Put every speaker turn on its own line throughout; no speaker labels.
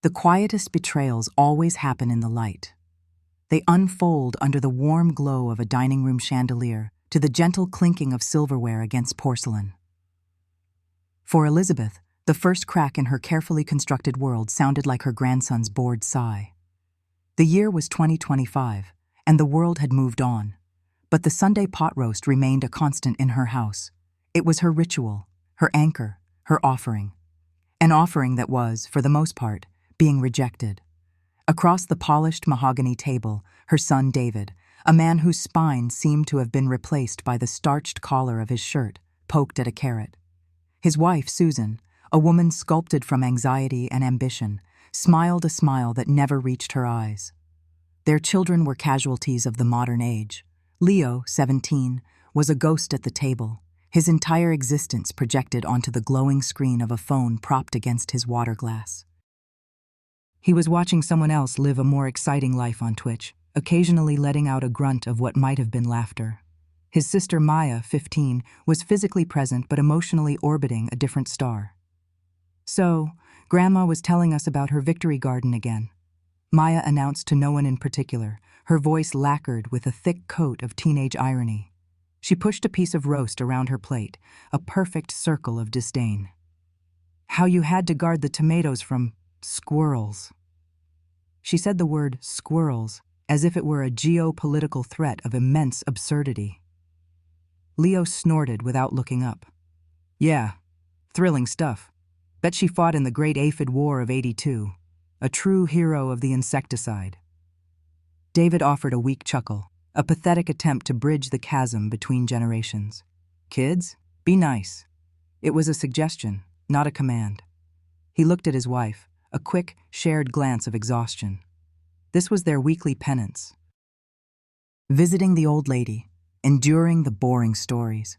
The quietest betrayals always happen in the light. They unfold under the warm glow of a dining room chandelier to the gentle clinking of silverware against porcelain. For Elizabeth, the first crack in her carefully constructed world sounded like her grandson's bored sigh. The year was 2025, and the world had moved on. But the Sunday pot roast remained a constant in her house. It was her ritual, her anchor, her offering. An offering that was, for the most part, being rejected. Across the polished mahogany table, her son David, a man whose spine seemed to have been replaced by the starched collar of his shirt, poked at a carrot. His wife, Susan, a woman sculpted from anxiety and ambition, smiled a smile that never reached her eyes. Their children were casualties of the modern age. Leo, 17, was a ghost at the table, his entire existence projected onto the glowing screen of a phone propped against his water glass. He was watching someone else live a more exciting life on Twitch, occasionally letting out a grunt of what might have been laughter. His sister Maya, 15, was physically present but emotionally orbiting a different star. So, Grandma was telling us about her victory garden again. Maya announced to no one in particular, her voice lacquered with a thick coat of teenage irony. She pushed a piece of roast around her plate, a perfect circle of disdain. How you had to guard the tomatoes from squirrels. She said the word squirrels as if it were a geopolitical threat of immense absurdity. Leo snorted without looking up. Yeah, thrilling stuff. Bet she fought in the Great Aphid War of '82. A true hero of the insecticide. David offered a weak chuckle, a pathetic attempt to bridge the chasm between generations. Kids, be nice. It was a suggestion, not a command. He looked at his wife, a quick, shared glance of exhaustion. This was their weekly penance. Visiting the old lady, enduring the boring stories.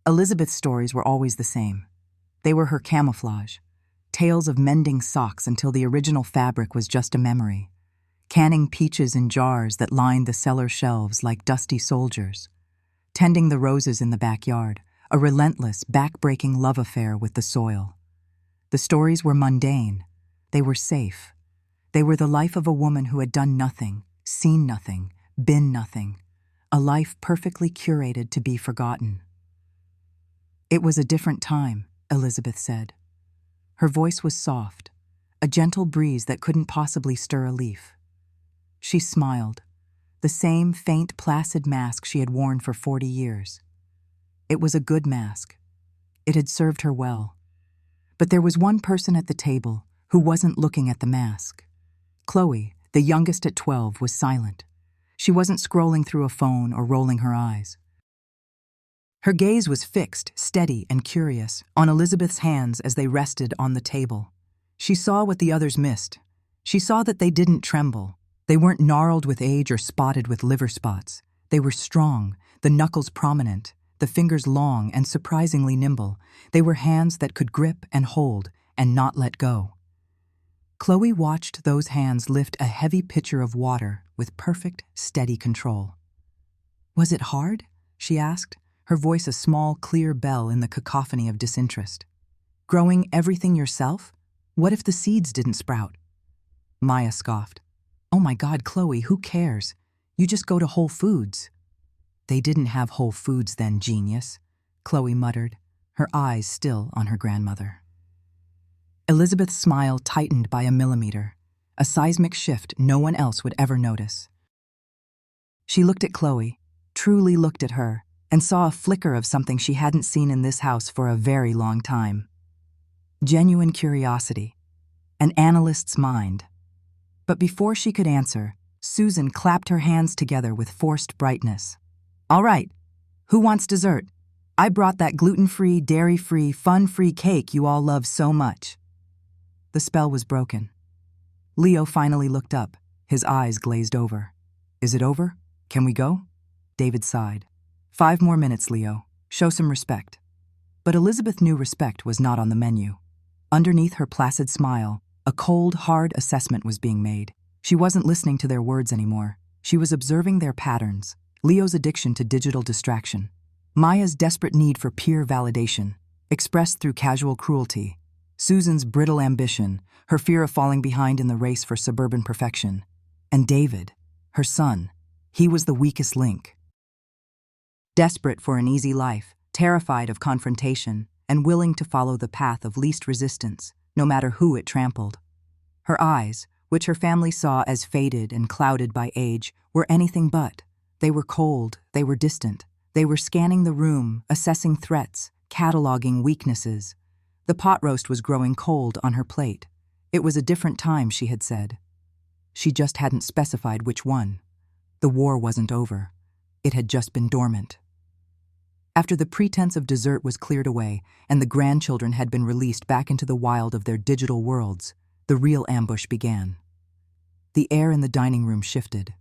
Elizabeth's stories were always the same. They were her camouflage. Tales of mending socks until the original fabric was just a memory. Canning peaches in jars that lined the cellar shelves like dusty soldiers. Tending the roses in the backyard, a relentless, back-breaking love affair with the soil. The stories were mundane. They were safe. They were the life of a woman who had done nothing, seen nothing, been nothing. A life perfectly curated to be forgotten. It was a different time, Elizabeth said. Her voice was soft, a gentle breeze that couldn't possibly stir a leaf. She smiled, the same faint, placid mask she had worn for 40 years. It was a good mask. It had served her well. But there was one person at the table who wasn't looking at the mask. Chloe, the youngest at 12, was silent. She wasn't scrolling through a phone or rolling her eyes. Her gaze was fixed, steady, and curious, on Elizabeth's hands as they rested on the table. She saw what the others missed. She saw that they didn't tremble. They weren't gnarled with age or spotted with liver spots. They were strong, the knuckles prominent, the fingers long and surprisingly nimble. They were hands that could grip and hold and not let go. Chloe watched those hands lift a heavy pitcher of water with perfect, steady control. Was it hard? She asked, her voice a small, clear bell in the cacophony of disinterest. Growing everything yourself? What if the seeds didn't sprout? Maya scoffed. Oh my God, Chloe, who cares? You just go to Whole Foods. They didn't have Whole Foods then, genius, Chloe muttered, her eyes still on her grandmother. Elizabeth's smile tightened by a millimeter, a seismic shift no one else would ever notice. She looked at Chloe, truly looked at her, and saw a flicker of something she hadn't seen in this house for a very long time. Genuine curiosity, an analyst's mind. But before she could answer, Susan clapped her hands together with forced brightness. All right, who wants dessert? I brought that gluten-free, dairy-free, fun-free cake you all love so much. The spell was broken. Leo finally looked up, his eyes glazed over. Is it over? Can we go? David sighed. 5 more minutes, Leo. Show some respect. But Elizabeth knew respect was not on the menu. Underneath her placid smile, a cold, hard assessment was being made. She wasn't listening to their words anymore. She was observing their patterns, Leo's addiction to digital distraction, Maya's desperate need for peer validation, expressed through casual cruelty, Susan's brittle ambition, her fear of falling behind in the race for suburban perfection. And David, her son, he was the weakest link. Desperate for an easy life, terrified of confrontation, and willing to follow the path of least resistance, no matter who it trampled. Her eyes, which her family saw as faded and clouded by age, were anything but. They were cold, they were distant. They were scanning the room, assessing threats, cataloging weaknesses. The pot roast was growing cold on her plate. It was a different time, she had said. She just hadn't specified which one. The war wasn't over. It had just been dormant. After the pretense of dessert was cleared away and the grandchildren had been released back into the wild of their digital worlds, the real ambush began. The air in the dining room shifted.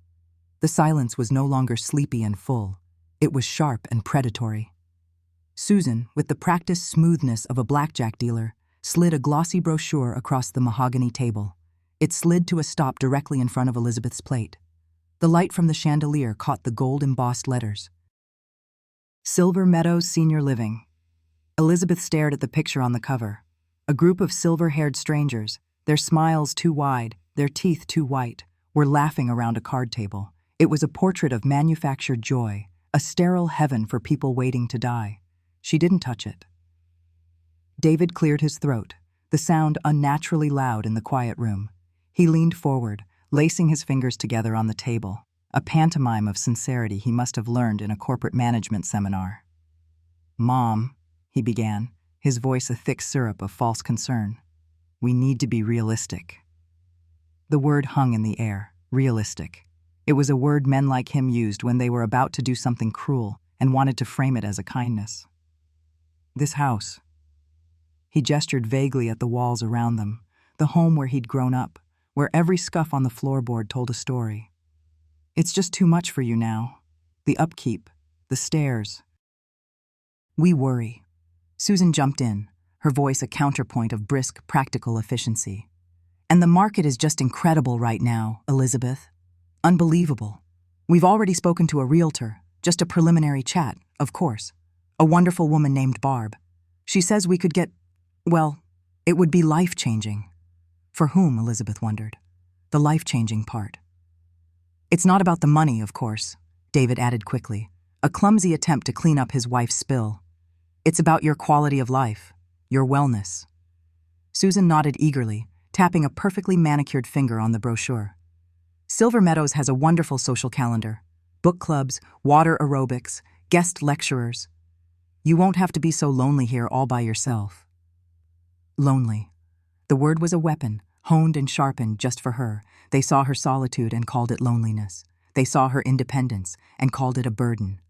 The silence was no longer sleepy and full. It was sharp and predatory. Susan, with the practiced smoothness of a blackjack dealer, slid a glossy brochure across the mahogany table. It slid to a stop directly in front of Elizabeth's plate. The light from the chandelier caught the gold-embossed letters. Silver Meadows Senior Living. Elizabeth stared at the picture on the cover. A group of silver-haired strangers, their smiles too wide, their teeth too white, were laughing around a card table. It was a portrait of manufactured joy, a sterile heaven for people waiting to die. She didn't touch it. David cleared his throat, the sound unnaturally loud in the quiet room. He leaned forward, lacing his fingers together on the table, a pantomime of sincerity he must have learned in a corporate management seminar. "Mom," he began, his voice a thick syrup of false concern. "We need to be realistic." The word hung in the air, realistic. It was a word men like him used when they were about to do something cruel and wanted to frame it as a kindness. This house. He gestured vaguely at the walls around them, the home where he'd grown up, where every scuff on the floorboard told a story. "It's just too much for you now. The upkeep, the stairs." "We worry." Susan jumped in, her voice a counterpoint of brisk, practical efficiency. "And the market is just incredible right now, Elizabeth. Unbelievable. We've already spoken to a realtor, just a preliminary chat, of course. A wonderful woman named Barb. She says we could get, well, it would be life-changing." For whom, Elizabeth wondered. The life-changing part. "It's not about the money, of course," David added quickly, a clumsy attempt to clean up his wife's spill. "It's about your quality of life, your wellness." Susan nodded eagerly, tapping a perfectly manicured finger on the brochure. "Silver Meadows has a wonderful social calendar. Book clubs, water aerobics, guest lecturers. You won't have to be so lonely here all by yourself." Lonely. The word was a weapon, honed and sharpened just for her. They saw her solitude and called it loneliness. They saw her independence and called it a burden.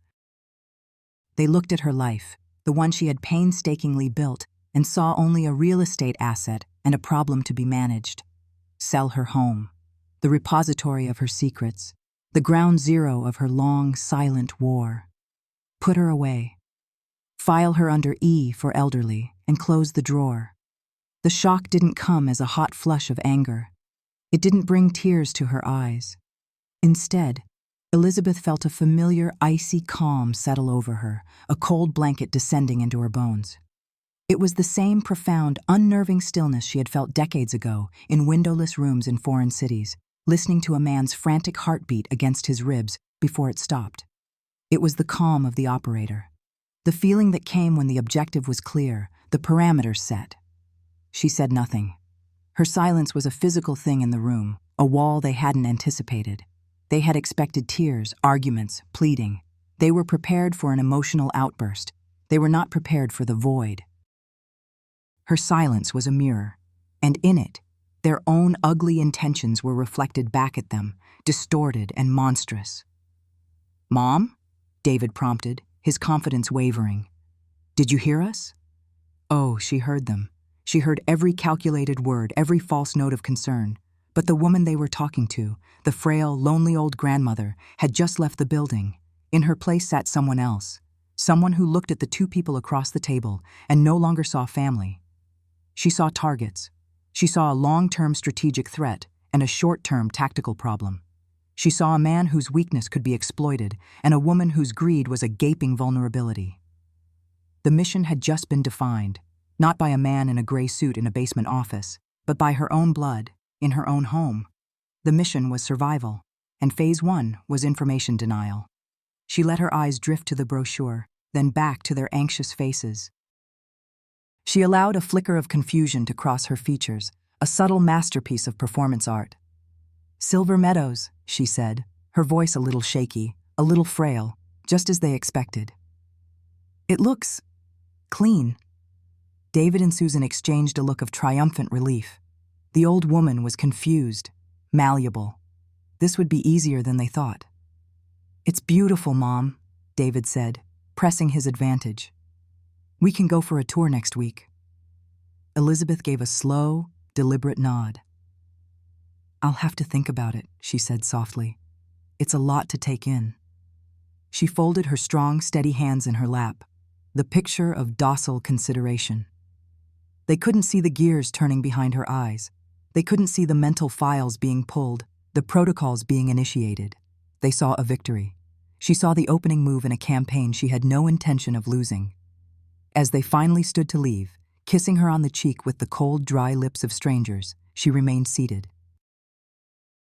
They looked at her life, the one she had painstakingly built, and saw only a real estate asset and a problem to be managed. Sell her home, the repository of her secrets, the ground zero of her long, silent war. Put her away. File her under E for elderly and close the drawer. The shock didn't come as a hot flush of anger. It didn't bring tears to her eyes. Instead, Elizabeth felt a familiar, icy calm settle over her, a cold blanket descending into her bones. It was the same profound, unnerving stillness she had felt decades ago in windowless rooms in foreign cities, listening to a man's frantic heartbeat against his ribs before it stopped. It was the calm of the operator, the feeling that came when the objective was clear, the parameters set. She said nothing. Her silence was a physical thing in the room, a wall they hadn't anticipated. They had expected tears, arguments, pleading. They were prepared for an emotional outburst. They were not prepared for the void. Her silence was a mirror, and in it, their own ugly intentions were reflected back at them, distorted and monstrous. "Mom?" David prompted, his confidence wavering. "Did you hear us?" Oh, she heard them. She heard every calculated word, every false note of concern. But the woman they were talking to, the frail, lonely old grandmother, had just left the building. In her place sat someone else, someone who looked at the two people across the table and no longer saw family. She saw targets. She saw a long-term strategic threat and a short-term tactical problem. She saw a man whose weakness could be exploited and a woman whose greed was a gaping vulnerability. The mission had just been defined. Not by a man in a gray suit in a basement office, but by her own blood, in her own home. The mission was survival, and Phase 1 was information denial. She let her eyes drift to the brochure, then back to their anxious faces. She allowed a flicker of confusion to cross her features, a subtle masterpiece of performance art. "Silver Meadows," she said, her voice a little shaky, a little frail, just as they expected. "It looks clean." David and Susan exchanged a look of triumphant relief. The old woman was confused, malleable. This would be easier than they thought. "It's beautiful, Mom," David said, pressing his advantage. "We can go for a tour next week." Elizabeth gave a slow, deliberate nod. "I'll have to think about it," she said softly. "It's a lot to take in." She folded her strong, steady hands in her lap, the picture of docile consideration. They couldn't see the gears turning behind her eyes. They couldn't see the mental files being pulled, the protocols being initiated. They saw a victory. She saw the opening move in a campaign she had no intention of losing. As they finally stood to leave, kissing her on the cheek with the cold, dry lips of strangers, she remained seated.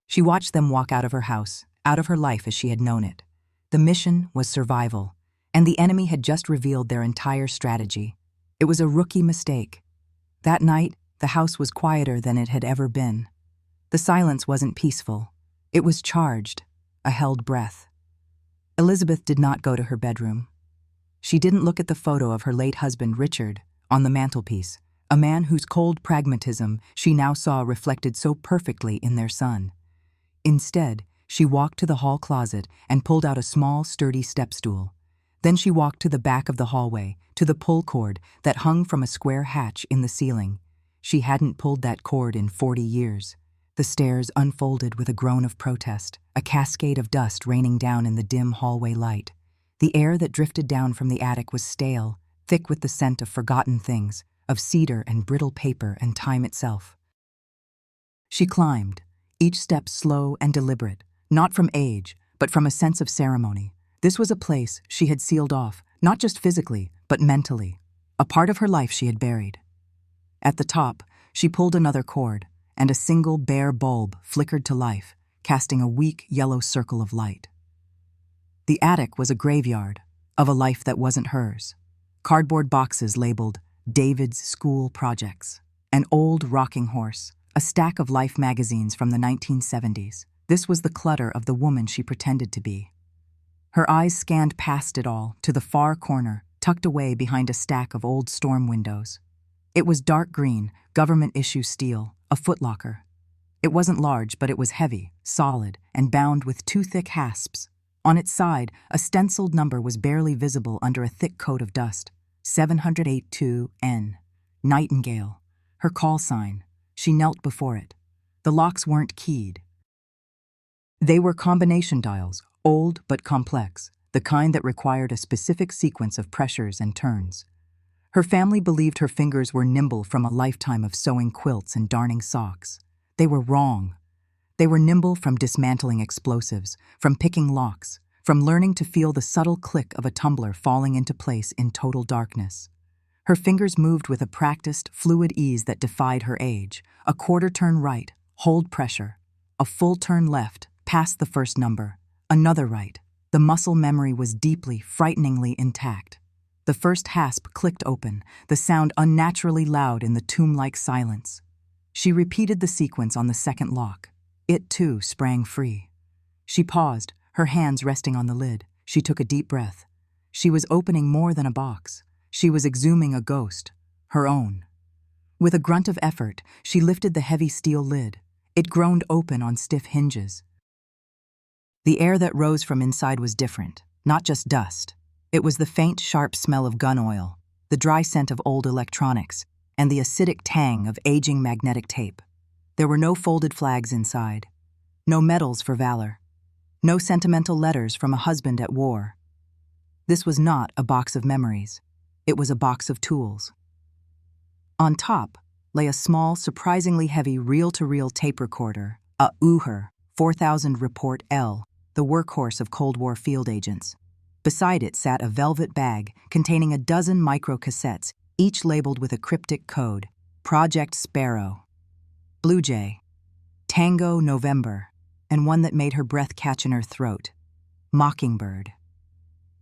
She watched them walk out of her house, out of her life as she had known it. The mission was survival, and the enemy had just revealed their entire strategy. It was a rookie mistake. That night, the house was quieter than it had ever been. The silence wasn't peaceful. It was charged, a held breath. Elizabeth did not go to her bedroom. She didn't look at the photo of her late husband, Richard, on the mantelpiece, a man whose cold pragmatism she now saw reflected so perfectly in their son. Instead, she walked to the hall closet and pulled out a small, sturdy step stool. Then she walked to the back of the hallway, to the pull cord that hung from a square hatch in the ceiling. She hadn't pulled that cord in 40 years. The stairs unfolded with a groan of protest, a cascade of dust raining down in the dim hallway light. The air that drifted down from the attic was stale, thick with the scent of forgotten things, of cedar and brittle paper and time itself. She climbed, each step slow and deliberate, not from age, but from a sense of ceremony. This was a place she had sealed off, not just physically, but mentally, a part of her life she had buried. At the top, she pulled another cord, and a single bare bulb flickered to life, casting a weak yellow circle of light. The attic was a graveyard of a life that wasn't hers. Cardboard boxes labeled David's School Projects, an old rocking horse, a stack of Life magazines from the 1970s. This was the clutter of the woman she pretended to be. Her eyes scanned past it all to the far corner, tucked away behind a stack of old storm windows. It was dark green, government-issue steel, a footlocker. It wasn't large, but it was heavy, solid, and bound with two thick hasps. On its side, a stenciled number was barely visible under a thick coat of dust. 708-2N. Nightingale. Her call sign. She knelt before it. The locks weren't keyed. They were combination dials, old but complex, the kind that required a specific sequence of pressures and turns. Her family believed her fingers were nimble from a lifetime of sewing quilts and darning socks. They were wrong. They were nimble from dismantling explosives, from picking locks, from learning to feel the subtle click of a tumbler falling into place in total darkness. Her fingers moved with a practiced, fluid ease that defied her age. A quarter turn right, hold pressure. A full turn left, past the first number. Another right. The muscle memory was deeply, frighteningly intact. The first hasp clicked open, the sound unnaturally loud in the tomb-like silence. She repeated the sequence on the second lock. It, too, sprang free. She paused, her hands resting on the lid. She took a deep breath. She was opening more than a box. She was exhuming a ghost, her own. With a grunt of effort, she lifted the heavy steel lid. It groaned open on stiff hinges. The air that rose from inside was different, not just dust. It was the faint, sharp smell of gun oil, the dry scent of old electronics, and the acidic tang of aging magnetic tape. There were no folded flags inside, no medals for valor, no sentimental letters from a husband at war. This was not a box of memories. It was a box of tools. On top lay a small, surprisingly heavy reel-to-reel tape recorder, a Uher 4000 Report L, the workhorse of Cold War field agents. Beside it sat a velvet bag containing a dozen microcassettes, each labeled with a cryptic code: Project Sparrow, Blue Jay, Tango November, and one that made her breath catch in her throat: Mockingbird.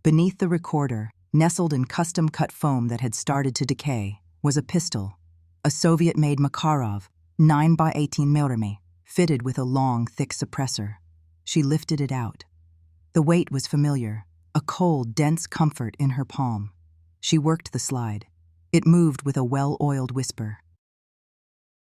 Beneath the recorder, nestled in custom-cut foam that had started to decay, was a pistol, a Soviet-made Makarov, 9x18 mm, fitted with a long, thick suppressor. She lifted it out. The weight was familiar, a cold, dense comfort in her palm. She worked the slide. It moved with a well-oiled whisper.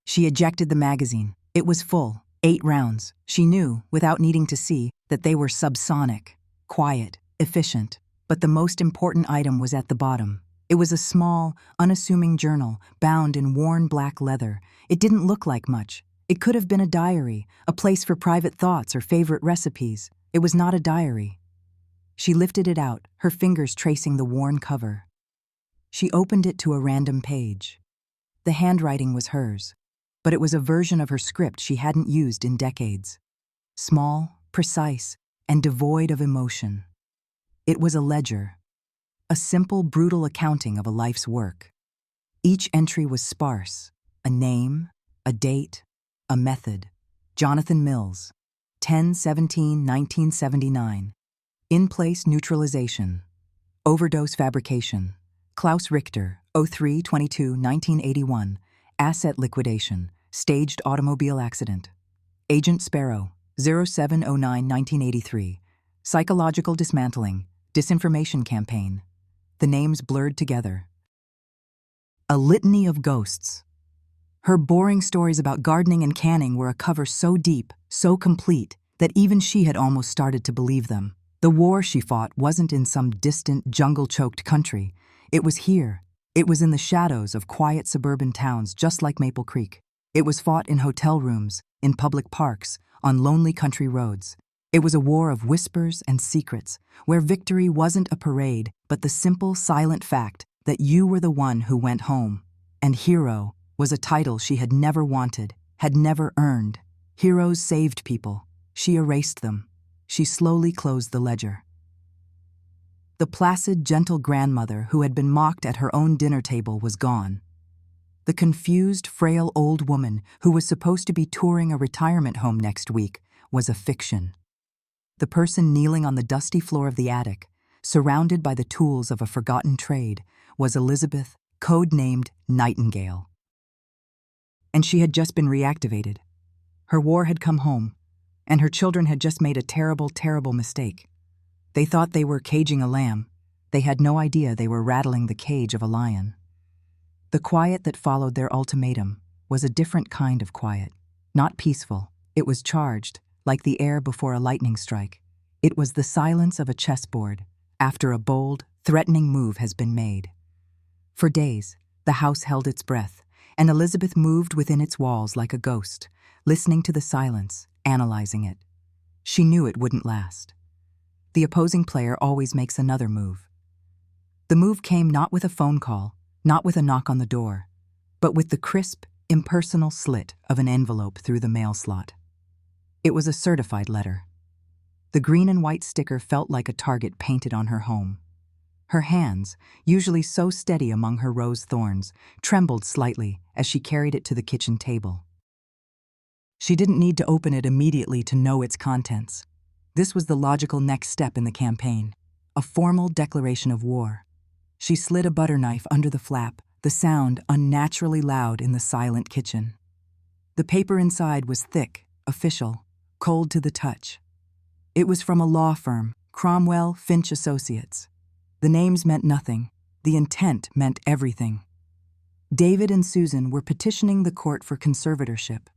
She ejected the magazine. It was full, 8 rounds. She knew, without needing to see, that they were subsonic, quiet, efficient. But the most important item was at the bottom. It was a small, unassuming journal, bound in worn black leather. It didn't look like much. It could have been a diary, a place for private thoughts or favorite recipes. It was not a diary. She lifted it out, her fingers tracing the worn cover. She opened it to a random page. The handwriting was hers, but it was a version of her script she hadn't used in decades. Small, precise, and devoid of emotion. It was a ledger, a simple, brutal accounting of a life's work. Each entry was sparse: a name, a date, a method. Jonathan Mills, 10/17/1979. In-place neutralization. Overdose fabrication. Klaus Richter, 03/22/1981. Asset liquidation. Staged automobile accident. Agent Sparrow, 07/09/1983. Psychological dismantling. Disinformation campaign. The names blurred together. A litany of ghosts. Her boring stories about gardening and canning were a cover so deep, so complete, that even she had almost started to believe them. The war she fought wasn't in some distant, jungle-choked country. It was here. It was in the shadows of quiet suburban towns just like Maple Creek. It was fought in hotel rooms, in public parks, on lonely country roads. It was a war of whispers and secrets, where victory wasn't a parade, but the simple, silent fact that you were the one who went home. And hero was a title she had never wanted, had never earned. Heroes saved people. She erased them. She slowly closed the ledger. The placid, gentle grandmother who had been mocked at her own dinner table was gone. The confused, frail old woman who was supposed to be touring a retirement home next week was a fiction. The person kneeling on the dusty floor of the attic, surrounded by the tools of a forgotten trade, was Elizabeth, code-named Nightingale. And she had just been reactivated. Her war had come home, and her children had just made a terrible, terrible mistake. They thought they were caging a lamb. They had no idea they were rattling the cage of a lion. The quiet that followed their ultimatum was a different kind of quiet, not peaceful. It was charged, like the air before a lightning strike. It was the silence of a chessboard after a bold, threatening move has been made. For days, the house held its breath, and Elizabeth moved within its walls like a ghost, listening to the silence, analyzing it. She knew it wouldn't last. The opposing player always makes another move. The move came not with a phone call, not with a knock on the door, but with the crisp, impersonal slit of an envelope through the mail slot. It was a certified letter. The green and white sticker felt like a target painted on her home. Her hands, usually so steady among her rose thorns, trembled slightly as she carried it to the kitchen table. She didn't need to open it immediately to know its contents. This was the logical next step in the campaign, a formal declaration of war. She slid a butter knife under the flap, the sound unnaturally loud in the silent kitchen. The paper inside was thick, official, cold to the touch. It was from a law firm, Cromwell Finch Associates. The names meant nothing. The intent meant everything. David and Susan were petitioning the court for conservatorship.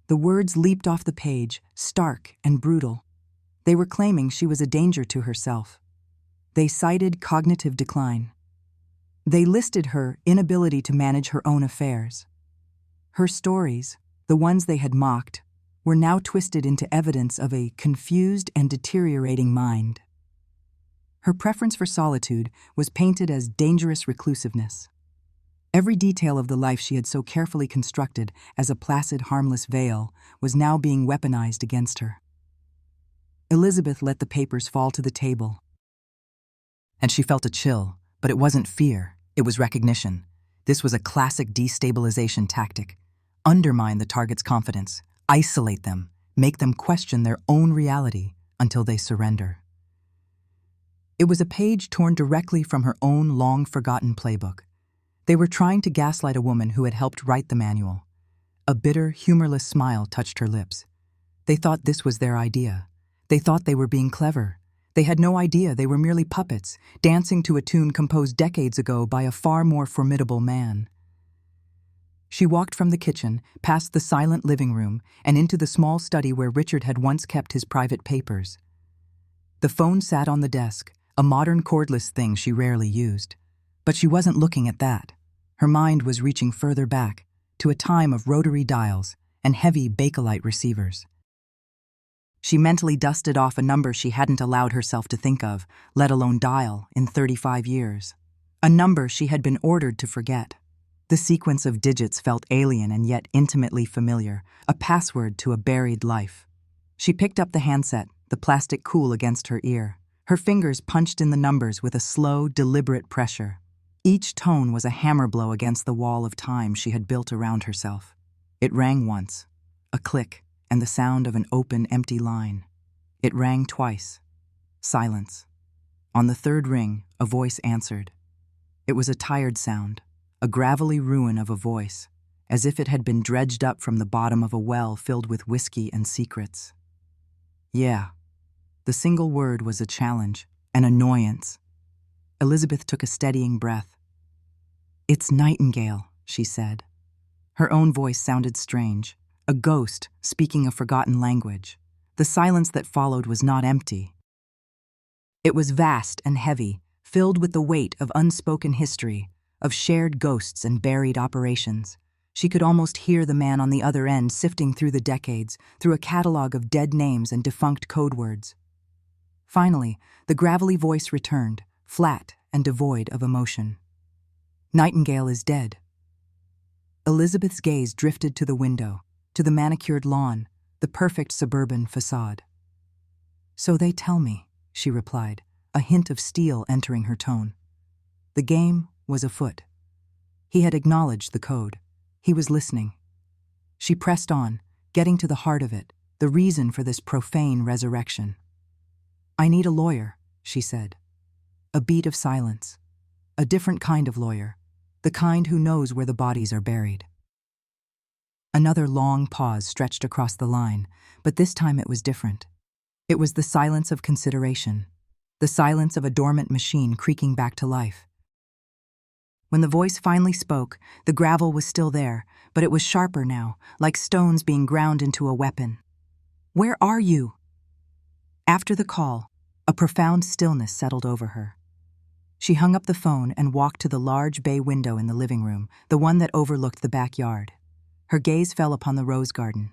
The words leaped off the page, stark and brutal. They were claiming she was a danger to herself. They cited cognitive decline. They listed her inability to manage her own affairs. Her stories, the ones they had mocked, were now twisted into evidence of a confused and deteriorating mind. Her preference for solitude was painted as dangerous reclusiveness. Every detail of the life she had so carefully constructed as a placid, harmless veil was now being weaponized against her. Elizabeth let the papers fall to the table. And she felt a chill, but it wasn't fear, it was recognition. This was a classic destabilization tactic. Undermine the target's confidence, isolate them, make them question their own reality until they surrender. It was a page torn directly from her own long-forgotten playbook. They were trying to gaslight a woman who had helped write the manual. A bitter, humorless smile touched her lips. They thought this was their idea. They thought they were being clever. They had no idea they were merely puppets, dancing to a tune composed decades ago by a far more formidable man. She walked from the kitchen, past the silent living room, and into the small study where Richard had once kept his private papers. The phone sat on the desk, a modern cordless thing she rarely used. But she wasn't looking at that. Her mind was reaching further back, to a time of rotary dials and heavy Bakelite receivers. She mentally dusted off a number she hadn't allowed herself to think of, let alone dial, in 35 years. A number she had been ordered to forget. The sequence of digits felt alien and yet intimately familiar, a password to a buried life. She picked up the handset, the plastic cool against her ear. Her fingers punched in the numbers with a slow, deliberate pressure. Each tone was a hammer blow against the wall of time she had built around herself. It rang once, a click, and the sound of an open, empty line. It rang twice. Silence. On the third ring, a voice answered. It was a tired sound, a gravelly ruin of a voice, as if it had been dredged up from the bottom of a well filled with whiskey and secrets. Yeah. The single word was a challenge, an annoyance. Elizabeth took a steadying breath. "It's Nightingale," she said. Her own voice sounded strange, a ghost speaking a forgotten language. The silence that followed was not empty. It was vast and heavy, filled with the weight of unspoken history, of shared ghosts and buried operations. She could almost hear the man on the other end sifting through the decades, through a catalog of dead names and defunct code words. Finally, the gravelly voice returned, flat and devoid of emotion. "Nightingale is dead." Elizabeth's gaze drifted to the window, to the manicured lawn, the perfect suburban facade. "So they tell me," she replied, a hint of steel entering her tone. The game was afoot. He had acknowledged the code. He was listening. She pressed on, getting to the heart of it, the reason for this profane resurrection. "I need a lawyer," she said. A beat of silence. A different kind of lawyer, the kind who knows where the bodies are buried. Another long pause stretched across the line, but this time it was different. It was the silence of consideration, the silence of a dormant machine creaking back to life. When the voice finally spoke, the gravel was still there, but it was sharper now, like stones being ground into a weapon. "Where are you?" After the call, a profound stillness settled over her. She hung up the phone and walked to the large bay window in the living room, the one that overlooked the backyard. Her gaze fell upon the rose garden.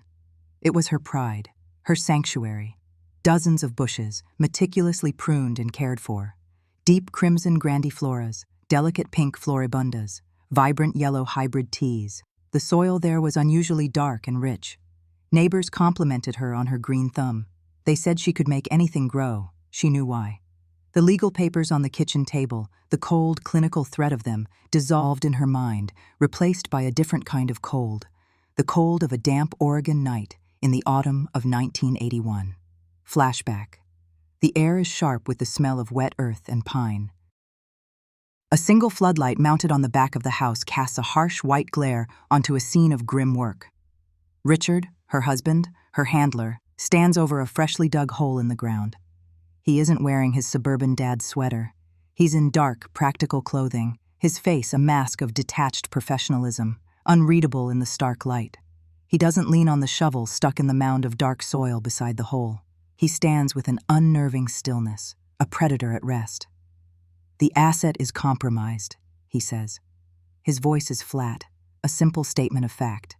It was her pride, her sanctuary. Dozens of bushes, meticulously pruned and cared for. Deep crimson grandifloras, delicate pink floribundas, vibrant yellow hybrid teas. The soil there was unusually dark and rich. Neighbors complimented her on her green thumb. They said she could make anything grow. She knew why. The legal papers on the kitchen table, the cold, clinical threat of them, dissolved in her mind, replaced by a different kind of cold. The cold of a damp Oregon night in the autumn of 1981. Flashback. The air is sharp with the smell of wet earth and pine. A single floodlight mounted on the back of the house casts a harsh white glare onto a scene of grim work. Richard, her husband, her handler, stands over a freshly dug hole in the ground. He isn't wearing his suburban dad's sweater. He's in dark, practical clothing, his face a mask of detached professionalism, unreadable in the stark light. He doesn't lean on the shovel stuck in the mound of dark soil beside the hole. He stands with an unnerving stillness, a predator at rest. "The asset is compromised," he says. His voice is flat, a simple statement of fact.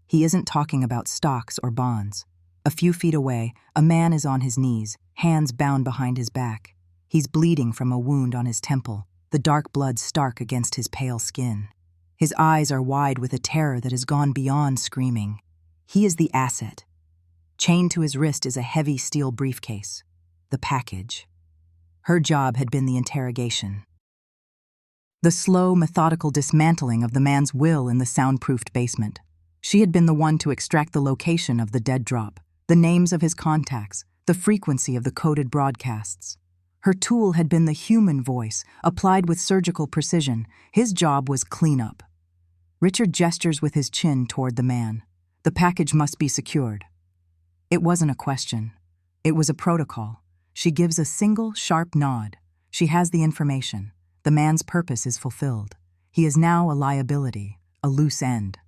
He isn't talking about stocks or bonds. A few feet away, a man is on his knees, hands bound behind his back. He's bleeding from a wound on his temple, the dark blood stark against his pale skin. His eyes are wide with a terror that has gone beyond screaming. He is the asset. Chained to his wrist is a heavy steel briefcase, the package. Her job had been the interrogation. The slow, methodical dismantling of the man's will in the soundproofed basement. She had been the one to extract the location of the dead drop, the names of his contacts, the frequency of the coded broadcasts. Her tool had been the human voice, applied with surgical precision. His job was cleanup. Richard gestures with his chin toward the man. The package must be secured. It wasn't a question. It was a protocol. She gives a single, sharp nod. She has the information. The man's purpose is fulfilled. He is now a liability, a loose end.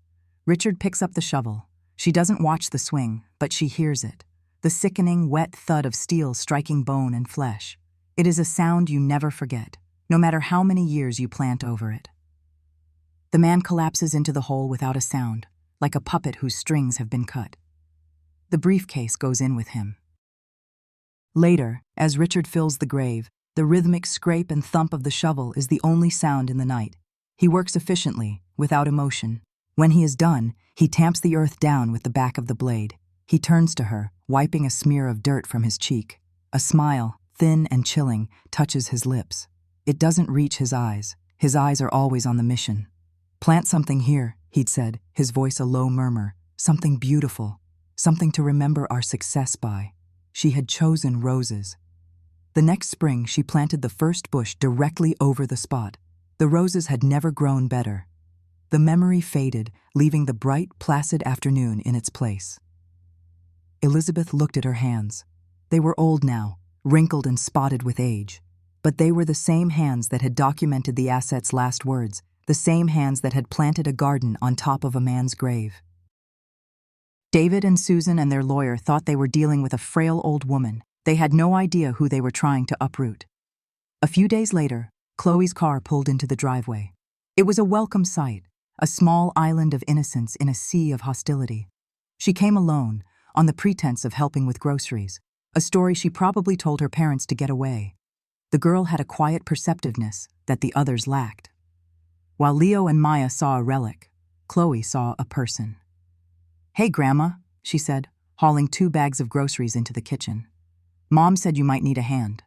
Richard picks up the shovel. She doesn't watch the swing, but she hears it. The sickening, wet thud of steel striking bone and flesh. It is a sound you never forget, no matter how many years you plant over it. The man collapses into the hole without a sound, like a puppet whose strings have been cut. The briefcase goes in with him. Later, as Richard fills the grave, the rhythmic scrape and thump of the shovel is the only sound in the night. He works efficiently, without emotion. When he is done, he tamps the earth down with the back of the blade. He turns to her, wiping a smear of dirt from his cheek. A smile, thin and chilling, touches his lips. It doesn't reach his eyes. His eyes are always on the mission. "Plant something here," he'd said, his voice a low murmur. "Something beautiful. Something to remember our success by." She had chosen roses. The next spring, she planted the first bush directly over the spot. The roses had never grown better. The memory faded, leaving the bright, placid afternoon in its place. Elizabeth looked at her hands. They were old now, wrinkled and spotted with age. But they were the same hands that had documented the asset's last words, the same hands that had planted a garden on top of a man's grave. David and Susan and their lawyer thought they were dealing with a frail old woman. They had no idea who they were trying to uproot. A few days later, Chloe's car pulled into the driveway. It was a welcome sight, a small island of innocence in a sea of hostility. She came alone, on the pretense of helping with groceries, a story she probably told her parents to get away. The girl had a quiet perceptiveness that the others lacked. While Leo and Maya saw a relic, Chloe saw a person. "Hey, Grandma," she said, hauling 2 bags of groceries into the kitchen. "Mom said you might need a hand."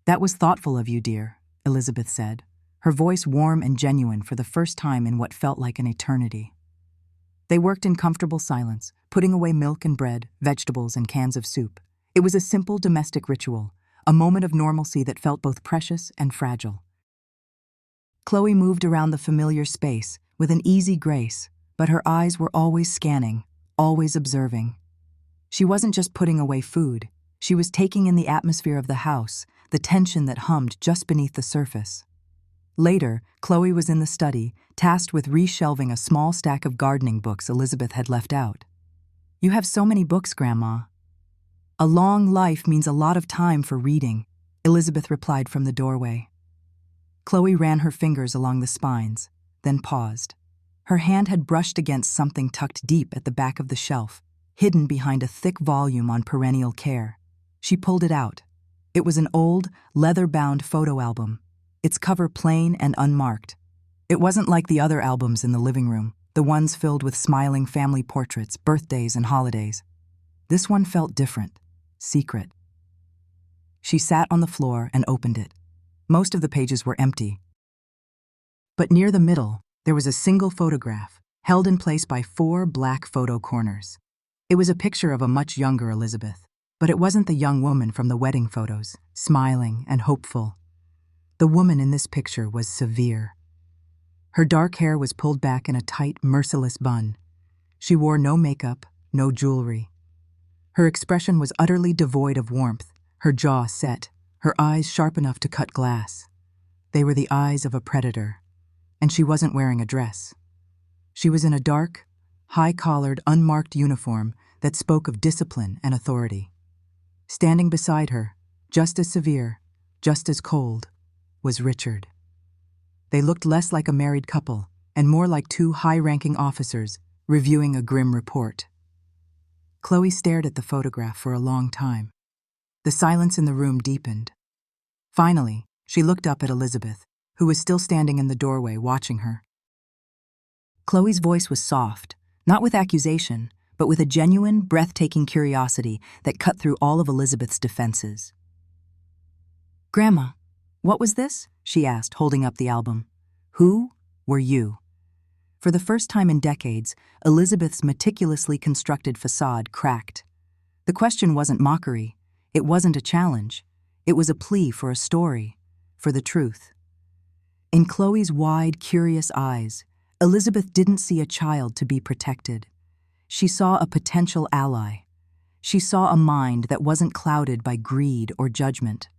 "That was thoughtful of you, dear," Elizabeth said, her voice warm and genuine for the first time in what felt like an eternity. They worked in comfortable silence, putting away milk and bread, vegetables and cans of soup. It was a simple domestic ritual, a moment of normalcy that felt both precious and fragile. Chloe moved around the familiar space with an easy grace, but her eyes were always scanning, always observing. She wasn't just putting away food. She was taking in the atmosphere of the house, the tension that hummed just beneath the surface. Later, Chloe was in the study, tasked with reshelving a small stack of gardening books Elizabeth had left out. "You have so many books, Grandma." "A long life means a lot of time for reading," Elizabeth replied from the doorway. Chloe ran her fingers along the spines, then paused. Her hand had brushed against something tucked deep at the back of the shelf, hidden behind a thick volume on perennial care. She pulled it out. It was an old, leather-bound photo album, its cover plain and unmarked. It wasn't like the other albums in the living room, the ones filled with smiling family portraits, birthdays, and holidays. This one felt different, secret. She sat on the floor and opened it. Most of the pages were empty. But near the middle, there was a single photograph, held in place by 4 black photo corners. It was a picture of a much younger Elizabeth, but it wasn't the young woman from the wedding photos, smiling and hopeful. The woman in this picture was severe. Her dark hair was pulled back in a tight, merciless bun. She wore no makeup, no jewelry. Her expression was utterly devoid of warmth, her jaw set, her eyes sharp enough to cut glass. They were the eyes of a predator, and she wasn't wearing a dress. She was in a dark, high-collared, unmarked uniform that spoke of discipline and authority. Standing beside her, just as severe, just as cold, was Richard. They looked less like a married couple and more like 2 high-ranking officers reviewing a grim report. Chloe stared at the photograph for a long time. The silence in the room deepened. Finally, she looked up at Elizabeth, who was still standing in the doorway watching her. Chloe's voice was soft, not with accusation, but with a genuine, breathtaking curiosity that cut through all of Elizabeth's defenses. "Grandma, "What was this?" she asked, holding up the album. "Who were you?" For the first time in decades, Elizabeth's meticulously constructed facade cracked. The question wasn't mockery. It wasn't a challenge. It was a plea for a story, for the truth. In Chloe's wide, curious eyes, Elizabeth didn't see a child to be protected. She saw a potential ally. She saw a mind that wasn't clouded by greed or judgment.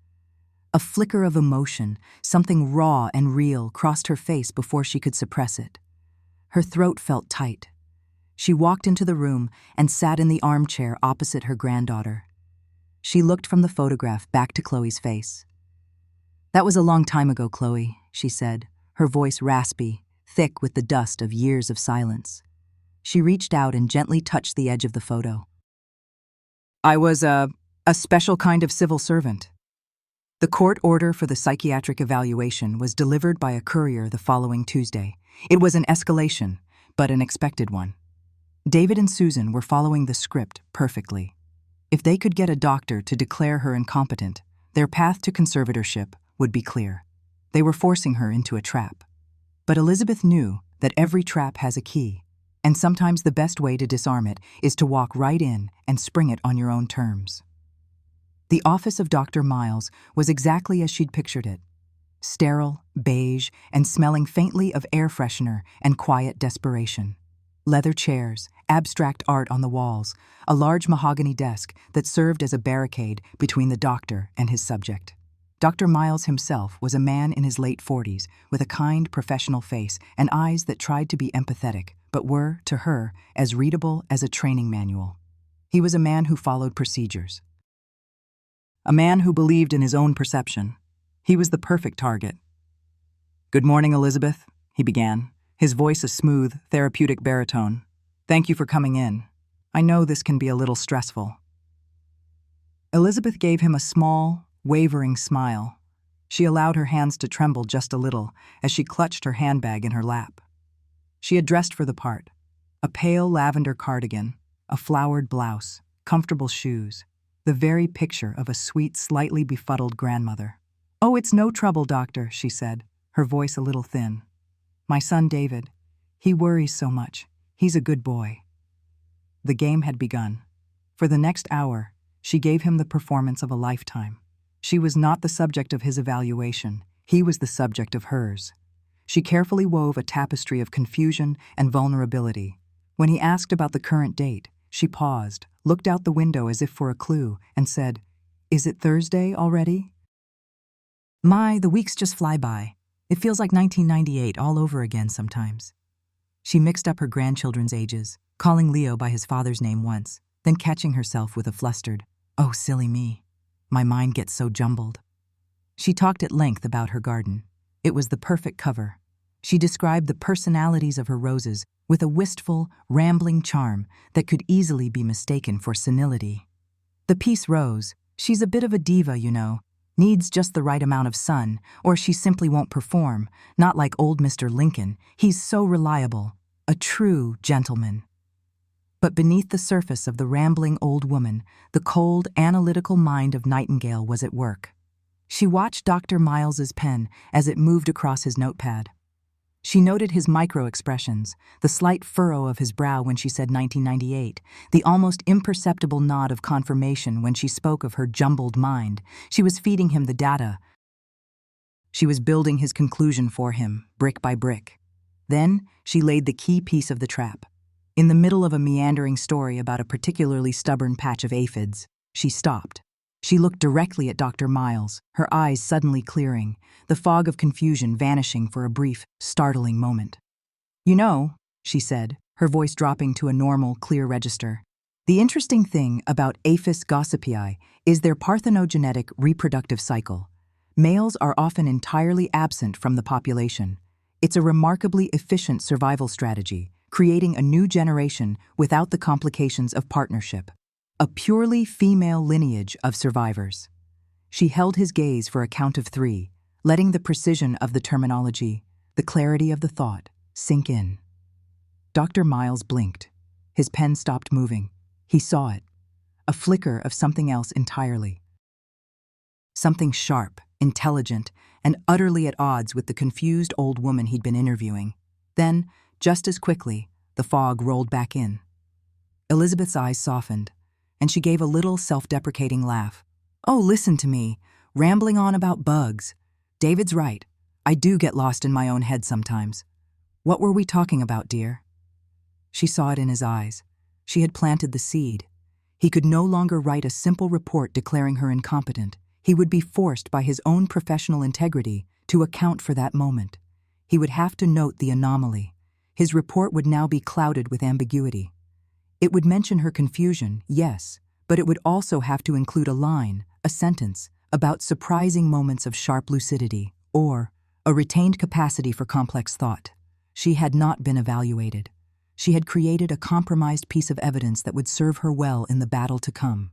A flicker of emotion, something raw and real, crossed her face before she could suppress it. Her throat felt tight. She walked into the room and sat in the armchair opposite her granddaughter. She looked from the photograph back to Chloe's face. "That was a long time ago, Chloe," she said, her voice raspy, thick with the dust of years of silence. She reached out and gently touched the edge of the photo. "I was a special kind of civil servant." The court order for the psychiatric evaluation was delivered by a courier the following Tuesday. It was an escalation, but an expected one. David and Susan were following the script perfectly. If they could get a doctor to declare her incompetent, their path to conservatorship would be clear. They were forcing her into a trap. But Elizabeth knew that every trap has a key, and sometimes the best way to disarm it is to walk right in and spring it on your own terms. The office of Dr. Miles was exactly as she'd pictured it. Sterile, beige, and smelling faintly of air freshener and quiet desperation. Leather chairs, abstract art on the walls, a large mahogany desk that served as a barricade between the doctor and his subject. Dr. Miles himself was a man in his late 40s with a kind, professional face and eyes that tried to be empathetic, but were, to her, as readable as a training manual. He was a man who followed procedures. A man who believed in his own perception. He was the perfect target. "Good morning, Elizabeth," he began, his voice a smooth, therapeutic baritone. "Thank you for coming in. I know this can be a little stressful." Elizabeth gave him a small, wavering smile. She allowed her hands to tremble just a little as she clutched her handbag in her lap. She had dressed for the part. A pale lavender cardigan, a flowered blouse, comfortable shoes, the very picture of a sweet, slightly befuddled grandmother. "Oh, it's no trouble, doctor," she said, her voice a little thin. "My son David, he worries so much. He's a good boy." The game had begun. For the next hour, she gave him the performance of a lifetime. She was not the subject of his evaluation. He was the subject of hers. She carefully wove a tapestry of confusion and vulnerability. When he asked about the current date, she paused, looked out the window as if for a clue, and said, "Is it Thursday already?" The weeks just fly by. It feels like 1998 all over again sometimes." She mixed up her grandchildren's ages, calling Leo by his father's name once, then catching herself with a flustered, "Oh, silly me. My mind gets so jumbled." She talked at length about her garden. It was the perfect cover. She described the personalities of her roses with a wistful, rambling charm that could easily be mistaken for senility. "The peace rose. She's a bit of a diva, you know. Needs just the right amount of sun, or she simply won't perform, not like old Mr. Lincoln. He's so reliable, a true gentleman." But beneath the surface of the rambling old woman, the cold, analytical mind of Nightingale was at work. She watched Dr. Miles's pen as it moved across his notepad. She noted his micro-expressions, the slight furrow of his brow when she said 1998, the almost imperceptible nod of confirmation when she spoke of her jumbled mind. She was feeding him the data. She was building his conclusion for him, brick by brick. Then she laid the key piece of the trap. In the middle of a meandering story about a particularly stubborn patch of aphids, she stopped. She looked directly at Dr. Miles, her eyes suddenly clearing, the fog of confusion vanishing for a brief, startling moment. "You know," she said, her voice dropping to a normal, clear register, "the interesting thing about Aphis gossipii is their parthenogenetic reproductive cycle. Males are often entirely absent from the population. It's a remarkably efficient survival strategy, creating a new generation without the complications of partnership. A purely female lineage of survivors." She held his gaze for a count of 3, letting the precision of the terminology, the clarity of the thought, sink in. Dr. Miles blinked. His pen stopped moving. He saw it. A flicker of something else entirely. Something sharp, intelligent, and utterly at odds with the confused old woman he'd been interviewing. Then, just as quickly, the fog rolled back in. Elizabeth's eyes softened, and she gave a little self-deprecating laugh. "Oh, listen to me, rambling on about bugs. David's right. I do get lost in my own head sometimes. What were we talking about, dear?" She saw it in his eyes. She had planted the seed. He could no longer write a simple report declaring her incompetent. He would be forced by his own professional integrity to account for that moment. He would have to note the anomaly. His report would now be clouded with ambiguity. It would mention her confusion, yes, but it would also have to include a line, a sentence, about surprising moments of sharp lucidity, or a retained capacity for complex thought. She had not been evaluated. She had created a compromised piece of evidence that would serve her well in the battle to come.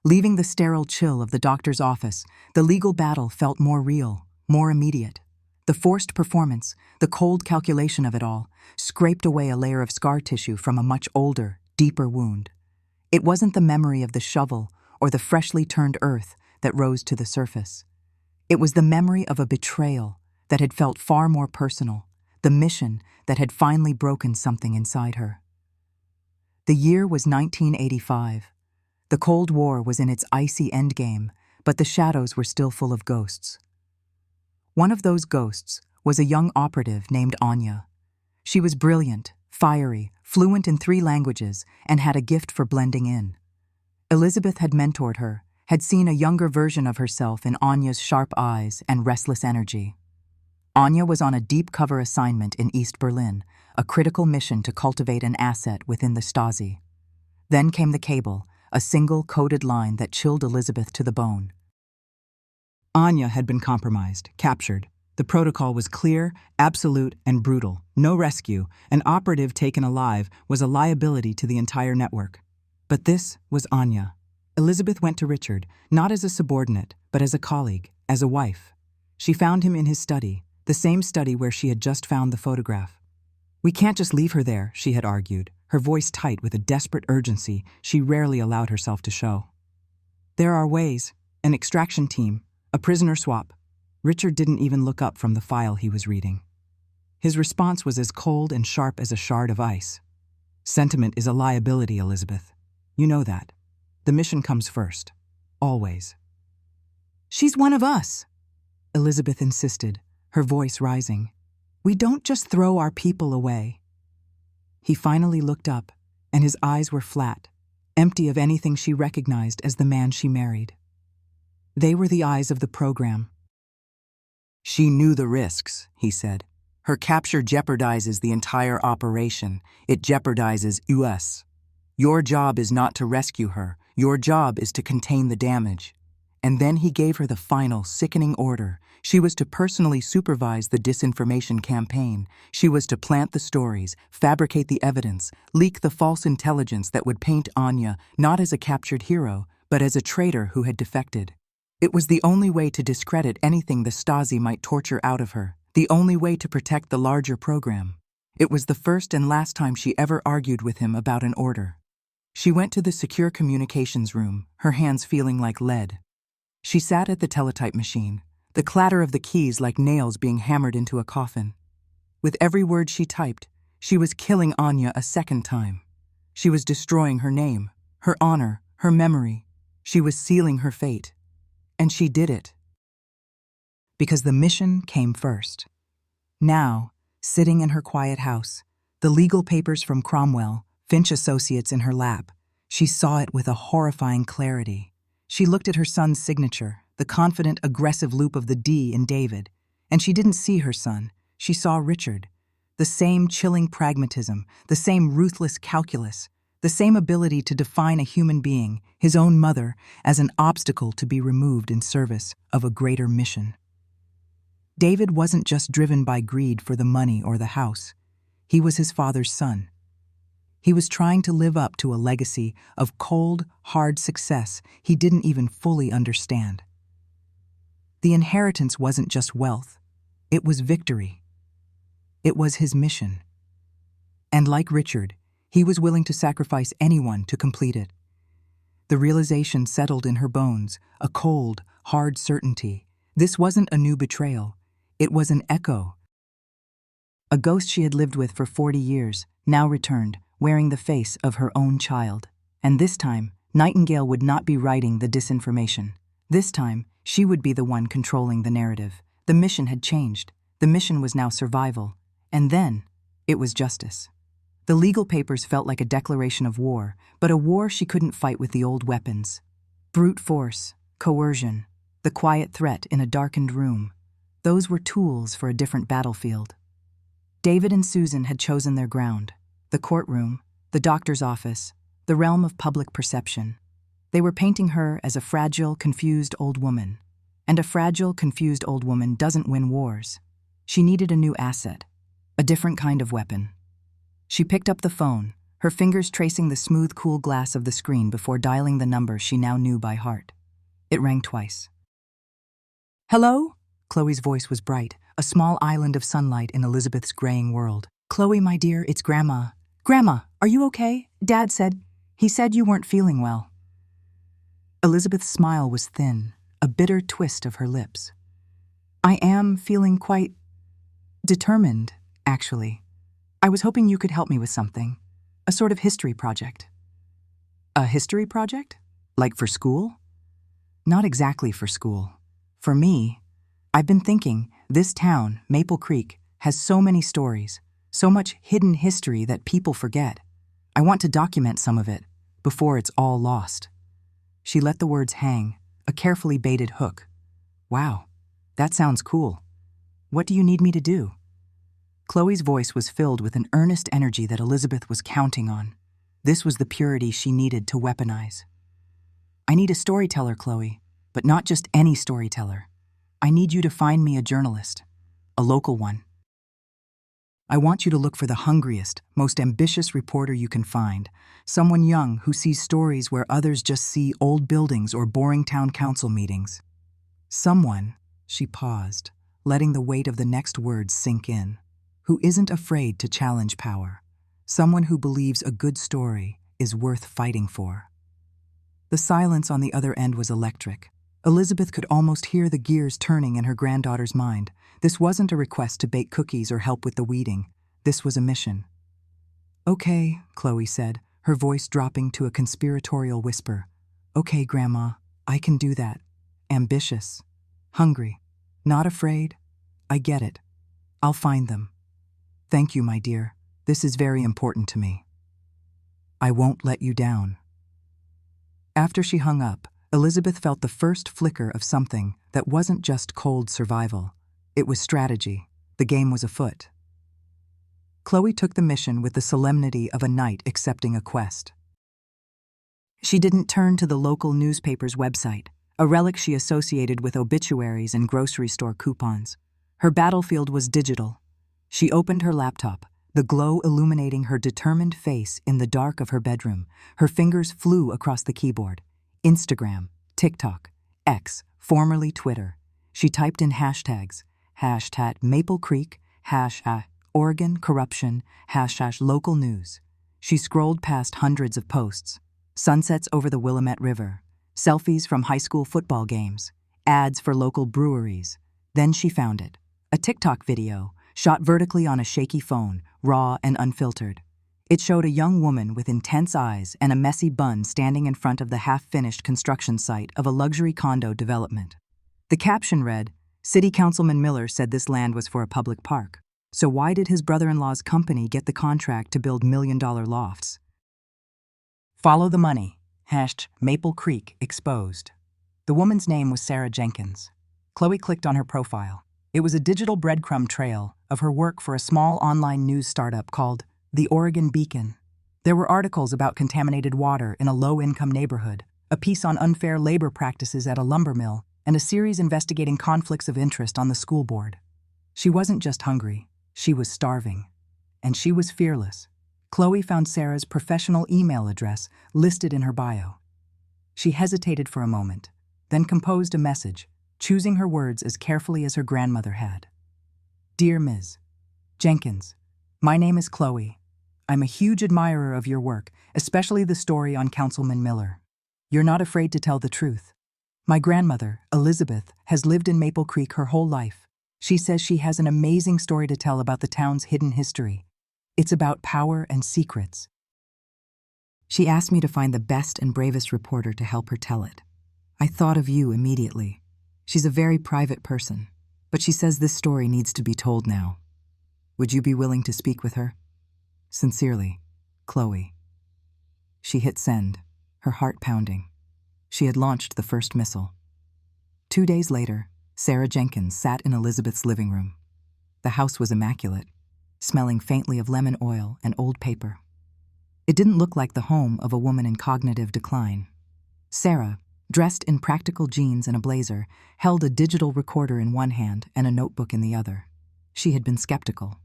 Leaving the sterile chill of the doctor's office, the legal battle felt more real, more immediate. The forced performance, the cold calculation of it all, scraped away a layer of scar tissue from a much older, deeper wound. It wasn't the memory of the shovel or the freshly turned earth that rose to the surface. It was the memory of a betrayal that had felt far more personal, the mission that had finally broken something inside her. The year was 1985. The Cold War was in its icy endgame, but the shadows were still full of ghosts. One of those ghosts was a young operative named Anya. She was brilliant, fiery, fluent in 3 languages, and had a gift for blending in. Elizabeth had mentored her, had seen a younger version of herself in Anya's sharp eyes and restless energy. Anya was on a deep cover assignment in East Berlin, a critical mission to cultivate an asset within the Stasi. Then came the cable, a single coded line that chilled Elizabeth to the bone. Anya had been compromised, captured. The protocol was clear, absolute, and brutal. No rescue. An operative taken alive was a liability to the entire network. But this was Anya. Elizabeth went to Richard, not as a subordinate, but as a colleague, as a wife. She found him in his study, the same study where she had just found the photograph. "We can't just leave her there," she had argued, her voice tight with a desperate urgency she rarely allowed herself to show. "There are ways. An extraction team. A prisoner swap." Richard didn't even look up from the file he was reading. His response was as cold and sharp as a shard of ice. "Sentiment is a liability, Elizabeth. You know that. The mission comes first. Always." "She's one of us," Elizabeth insisted, her voice rising. "We don't just throw our people away." He finally looked up, and his eyes were flat, empty of anything she recognized as the man she married. They were the eyes of the program. "She knew the risks," he said. "Her capture jeopardizes the entire operation. It jeopardizes US. Your job is not to rescue her. Your job is to contain the damage." And then he gave her the final, sickening order. She was to personally supervise the disinformation campaign. She was to plant the stories, fabricate the evidence, leak the false intelligence that would paint Anya not as a captured hero, but as a traitor who had defected. It was the only way to discredit anything the Stasi might torture out of her, the only way to protect the larger program. It was the first and last time she ever argued with him about an order. She went to the secure communications room, her hands feeling like lead. She sat at the teletype machine, the clatter of the keys like nails being hammered into a coffin. With every word she typed, she was killing Anya a second time. She was destroying her name, her honor, her memory. She was sealing her fate. And she did it. Because the mission came first. Now, sitting in her quiet house, the legal papers from Cromwell, Finch Associates in her lap, she saw it with a horrifying clarity. She looked at her son's signature, the confident, aggressive loop of the D in David, and she didn't see her son. She saw Richard. The same chilling pragmatism, the same ruthless calculus, the same ability to define a human being, his own mother, as an obstacle to be removed in service of a greater mission. David wasn't just driven by greed for the money or the house. He was his father's son. He was trying to live up to a legacy of cold, hard success he didn't even fully understand. The inheritance wasn't just wealth. It was victory. It was his mission. And like Richard, he was willing to sacrifice anyone to complete it. The realization settled in her bones, a cold, hard certainty. This wasn't a new betrayal. It was an echo. A ghost she had lived with for 40 years now returned, wearing the face of her own child. And this time, Nightingale would not be writing the disinformation. This time, she would be the one controlling the narrative. The mission had changed. The mission was now survival. And then, it was justice. The legal papers felt like a declaration of war, but a war she couldn't fight with the old weapons. Brute force, coercion, the quiet threat in a darkened room. Those were tools for a different battlefield. David and Susan had chosen their ground: the courtroom, the doctor's office, the realm of public perception. They were painting her as a fragile, confused old woman. And a fragile, confused old woman doesn't win wars. She needed a new asset, a different kind of weapon. She picked up the phone, her fingers tracing the smooth, cool glass of the screen before dialing the number she now knew by heart. It rang twice. "Hello?" Chloe's voice was bright, a small island of sunlight in Elizabeth's graying world. "Chloe, my dear, it's Grandma." "Grandma, are you okay? Dad said you weren't feeling well." Elizabeth's smile was thin, a bitter twist of her lips. "I am feeling quite determined, actually. I was hoping you could help me with something. A sort of history project." "A history project? Like for school?" "Not exactly for school. For me, I've been thinking, this town, Maple Creek, has so many stories, so much hidden history that people forget. I want to document some of it, before it's all lost." She let the words hang, a carefully baited hook. "Wow, that sounds cool. What do you need me to do?" Chloe's voice was filled with an earnest energy that Elizabeth was counting on. This was the purity she needed to weaponize. "I need a storyteller, Chloe, but not just any storyteller. I need you to find me a journalist, a local one. I want you to look for the hungriest, most ambitious reporter you can find, someone young who sees stories where others just see old buildings or boring town council meetings. Someone," she paused, letting the weight of the next words sink in, "who isn't afraid to challenge power, someone who believes a good story is worth fighting for." The silence on the other end was electric. Elizabeth could almost hear the gears turning in her granddaughter's mind. This wasn't a request to bake cookies or help with the weeding. This was a mission. "Okay," Chloe said, her voice dropping to a conspiratorial whisper. "Okay, Grandma, I can do that. Ambitious. Hungry. Not afraid. I get it. I'll find them. Thank you, my dear. This is very important to me. I won't let you down." After she hung up, Elizabeth felt the first flicker of something that wasn't just cold survival. It was strategy. The game was afoot. Chloe took the mission with the solemnity of a knight accepting a quest. She didn't turn to the local newspaper's website, a relic she associated with obituaries and grocery store coupons. Her battlefield was digital. She opened her laptop, the glow illuminating her determined face in the dark of her bedroom. Her fingers flew across the keyboard. Instagram, TikTok, X, formerly Twitter. She typed in hashtags, hashtag Maple Creek, hashtag Oregon corruption, hashtag local news. She scrolled past hundreds of posts. Sunsets over the Willamette River, selfies from high school football games, ads for local breweries. Then she found it. A TikTok video, shot vertically on a shaky phone, raw and unfiltered. It showed a young woman with intense eyes and a messy bun standing in front of the half-finished construction site of a luxury condo development. The caption read, "City Councilman Miller said this land was for a public park. So why did his brother-in-law's company get the contract to build million-dollar lofts?" Follow the money. Maple Creek exposed. The woman's name was Sarah Jenkins. Chloe clicked on her profile. It was a digital breadcrumb trail of her work for a small online news startup called The Oregon Beacon. There were articles about contaminated water in a low-income neighborhood, a piece on unfair labor practices at a lumber mill, and a series investigating conflicts of interest on the school board. She wasn't just hungry, she was starving. And she was fearless. Chloe found Sarah's professional email address listed in her bio. She hesitated for a moment, then composed a message, choosing her words as carefully as her grandmother had. "Dear Ms. Jenkins, my name is Chloe. I'm a huge admirer of your work, especially the story on Councilman Miller. You're not afraid to tell the truth. My grandmother, Elizabeth, has lived in Maple Creek her whole life. She says she has an amazing story to tell about the town's hidden history. It's about power and secrets. She asked me to find the best and bravest reporter to help her tell it. I thought of you immediately. She's a very private person, but she says this story needs to be told now. Would you be willing to speak with her? Sincerely, Chloe. She hit send, her heart pounding. She had launched the first missile. 2 days later, Sarah Jenkins sat in Elizabeth's living room. The house was immaculate, smelling faintly of lemon oil and old paper. It didn't look like the home of a woman in cognitive decline. Sarah, dressed in practical jeans and a blazer, held a digital recorder in one hand and a notebook in the other. She had been skeptical.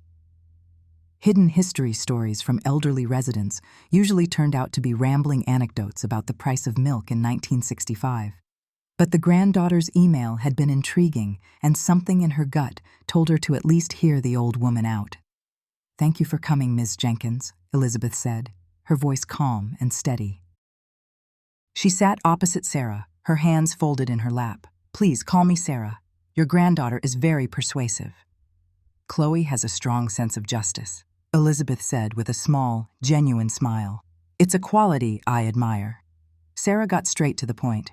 Hidden history stories from elderly residents usually turned out to be rambling anecdotes about the price of milk in 1965. But the granddaughter's email had been intriguing, and something in her gut told her to at least hear the old woman out. "Thank you for coming, Ms. Jenkins," Elizabeth said, her voice calm and steady. She sat opposite Sarah, her hands folded in her lap. "Please call me Sarah. Your granddaughter is very persuasive." "Chloe has a strong sense of justice," Elizabeth said with a small, genuine smile. "It's a quality I admire." Sarah got straight to the point.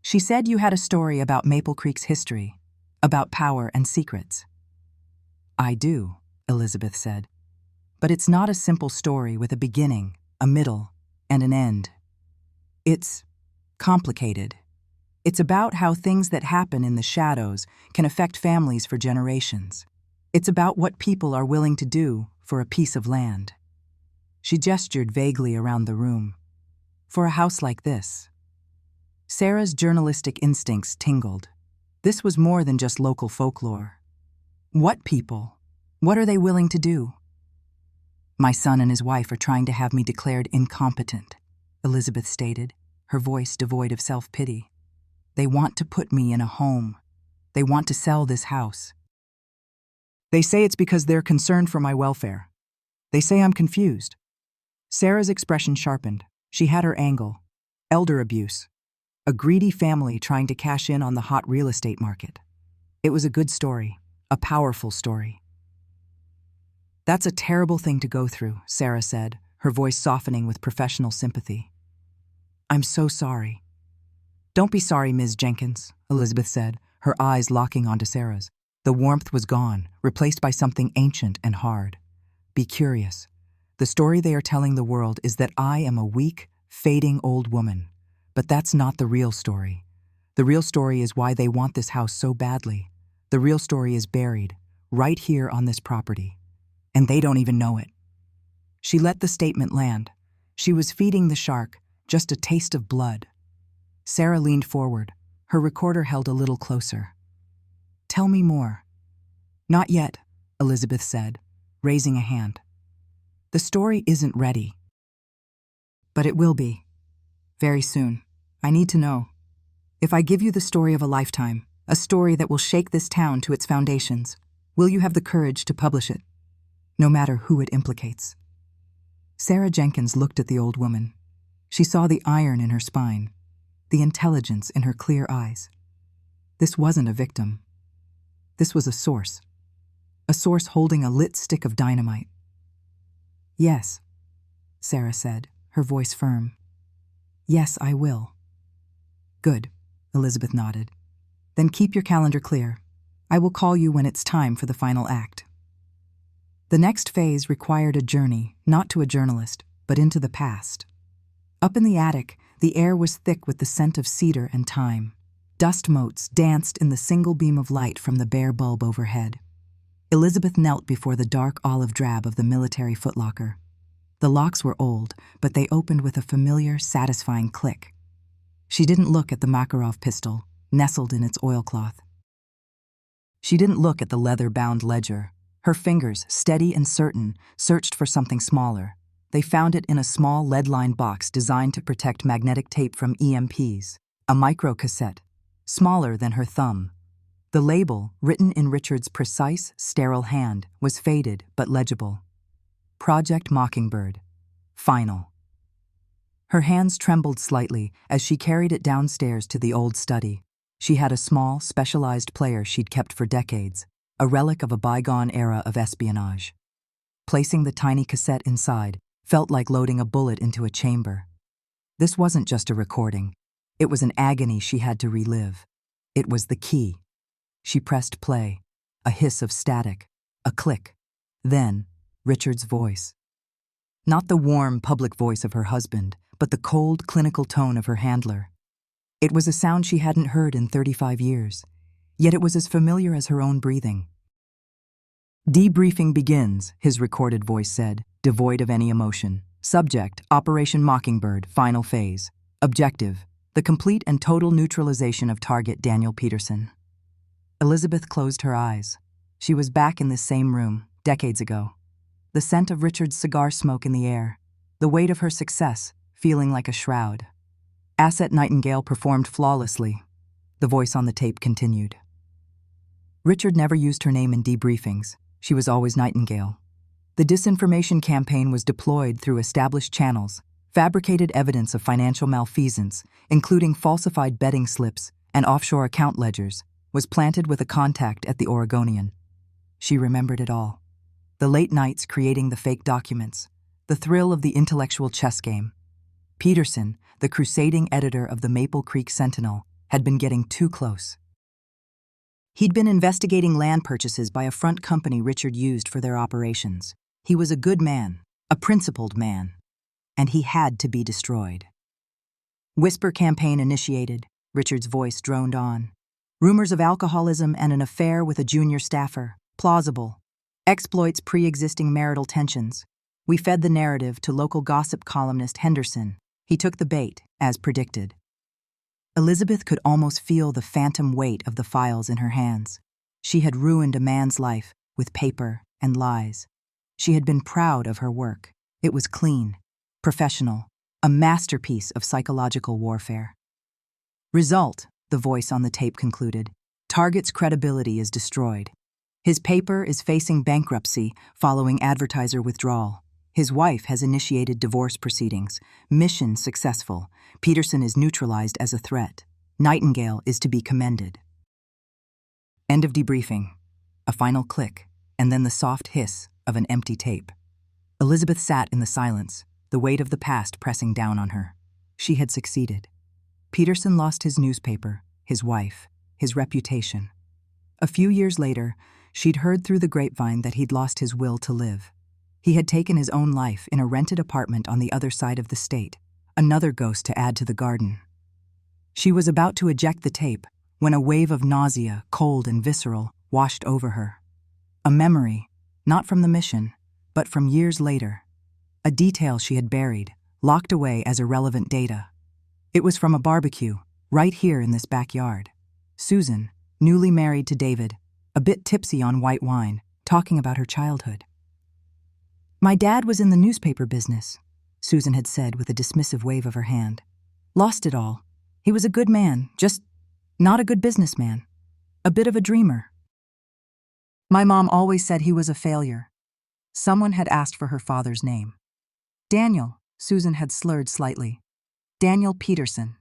"She said you had a story about Maple Creek's history, about power and secrets." "I do," Elizabeth said. "But it's not a simple story with a beginning, a middle, and an end. It's complicated. It's about how things that happen in the shadows can affect families for generations. It's about what people are willing to do for a piece of land." She gestured vaguely around the room. "For a house like this." Sarah's journalistic instincts tingled. This was more than just local folklore. What people? What are they willing to do? "My son and his wife are trying to have me declared incompetent," Elizabeth stated, her voice devoid of self-pity. "They want to put me in a home. They want to sell this house. They say it's because they're concerned for my welfare. They say I'm confused." Sarah's expression sharpened. She had her angle. Elder abuse. A greedy family trying to cash in on the hot real estate market. It was a good story, a powerful story. "That's a terrible thing to go through," Sarah said, her voice softening with professional sympathy. "I'm so sorry." "Don't be sorry, Ms. Jenkins," Elizabeth said, her eyes locking onto Sarah's. The warmth was gone, replaced by something ancient and hard. "Be curious. The story they are telling the world is that I am a weak, fading old woman. But that's not the real story. The real story is why they want this house so badly. The real story is buried, right here on this property. And they don't even know it." She let the statement land. She was feeding the shark, just a taste of blood. Sarah leaned forward, her recorder held a little closer. "Tell me more." "Not yet," Elizabeth said, raising a hand. "The story isn't ready. But it will be. Very soon. I need to know. If I give you the story of a lifetime, a story that will shake this town to its foundations, will you have the courage to publish it, no matter who it implicates?" Sarah Jenkins looked at the old woman. She saw the iron in her spine, the intelligence in her clear eyes. This wasn't a victim. This was a source holding a lit stick of dynamite. "Yes," Sarah said, her voice firm. "Yes, I will." "Good," Elizabeth nodded. "Then keep your calendar clear. I will call you when it's time for the final act." The next phase required a journey, not to a journalist, but into the past. Up in the attic, the air was thick with the scent of cedar and thyme. Dust motes danced in the single beam of light from the bare bulb overhead. Elizabeth knelt before the dark olive drab of the military footlocker. The locks were old, but they opened with a familiar, satisfying click. She didn't look at the Makarov pistol, nestled in its oilcloth. She didn't look at the leather-bound ledger. Her fingers, steady and certain, searched for something smaller. They found it in a small lead-lined box designed to protect magnetic tape from EMPs, a micro-cassette, smaller than her thumb. The label, written in Richard's precise, sterile hand, was faded but legible. Project Mockingbird. Final. Her hands trembled slightly as she carried it downstairs to the old study. She had a small, specialized player she'd kept for decades, a relic of a bygone era of espionage. Placing the tiny cassette inside felt like loading a bullet into a chamber. This wasn't just a recording. It was an agony she had to relive. It was the key. She pressed play, a hiss of static, a click. Then, Richard's voice. Not the warm, public voice of her husband, but the cold, clinical tone of her handler. It was a sound she hadn't heard in 35 years, yet it was as familiar as her own breathing. "Debriefing begins," his recorded voice said, devoid of any emotion. "Subject, Operation Mockingbird, final phase. Objective, the complete and total neutralization of target Daniel Peterson." Elizabeth closed her eyes. She was back in this same room, decades ago. The scent of Richard's cigar smoke in the air, the weight of her success feeling like a shroud. Asset Nightingale performed flawlessly. The voice on the tape continued. Richard never used her name in debriefings. She was always Nightingale. The disinformation campaign was deployed through established channels, fabricated evidence of financial malfeasance, including falsified betting slips and offshore account ledgers, was planted with a contact at the Oregonian. She remembered it all. The late nights creating the fake documents, the thrill of the intellectual chess game. Peterson, the crusading editor of the Maple Creek Sentinel, had been getting too close. He'd been investigating land purchases by a front company Richard used for their operations. He was a good man, a principled man, and he had to be destroyed. Whisper campaign initiated, Richard's voice droned on. Rumors of alcoholism and an affair with a junior staffer, plausible. Exploits pre-existing marital tensions. We fed the narrative to local gossip columnist Henderson. He took the bait, as predicted. Elizabeth could almost feel the phantom weight of the files in her hands. She had ruined a man's life with paper and lies. She had been proud of her work. It was clean, professional, a masterpiece of psychological warfare. Result, the voice on the tape concluded. Target's credibility is destroyed. His paper is facing bankruptcy following advertiser withdrawal. His wife has initiated divorce proceedings. Mission successful. Peterson is neutralized as a threat. Nightingale is to be commended. End of debriefing. A final click, and then the soft hiss of an empty tape. Elizabeth sat in the silence, the weight of the past pressing down on her. She had succeeded. Peterson lost his newspaper, his wife, his reputation. A few years later, she'd heard through the grapevine that he'd lost his will to live. He had taken his own life in a rented apartment on the other side of the state, another ghost to add to the garden. She was about to eject the tape when a wave of nausea, cold and visceral, washed over her. A memory, not from the mission, but from years later. A detail she had buried, locked away as irrelevant data. It was from a barbecue, right here in this backyard. Susan, newly married to David, a bit tipsy on white wine, talking about her childhood. "My dad was in the newspaper business," Susan had said with a dismissive wave of her hand. "Lost it all. He was a good man, just not a good businessman. A bit of a dreamer. My mom always said he was a failure." Someone had asked for her father's name. "Daniel," Susan had slurred slightly. "Daniel Peterson."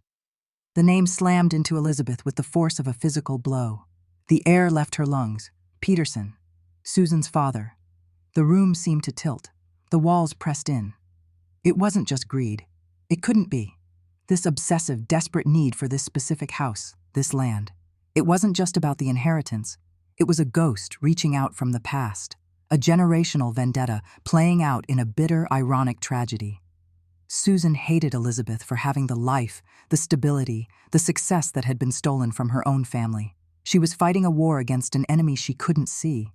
The name slammed into Elizabeth with the force of a physical blow. The air left her lungs. Peterson. Susan's father. The room seemed to tilt. The walls pressed in. It wasn't just greed. It couldn't be. This obsessive, desperate need for this specific house, this land. It wasn't just about the inheritance. It was a ghost reaching out from the past, a generational vendetta playing out in a bitter, ironic tragedy. Susan hated Elizabeth for having the life, the stability, the success that had been stolen from her own family. She was fighting a war against an enemy she couldn't see,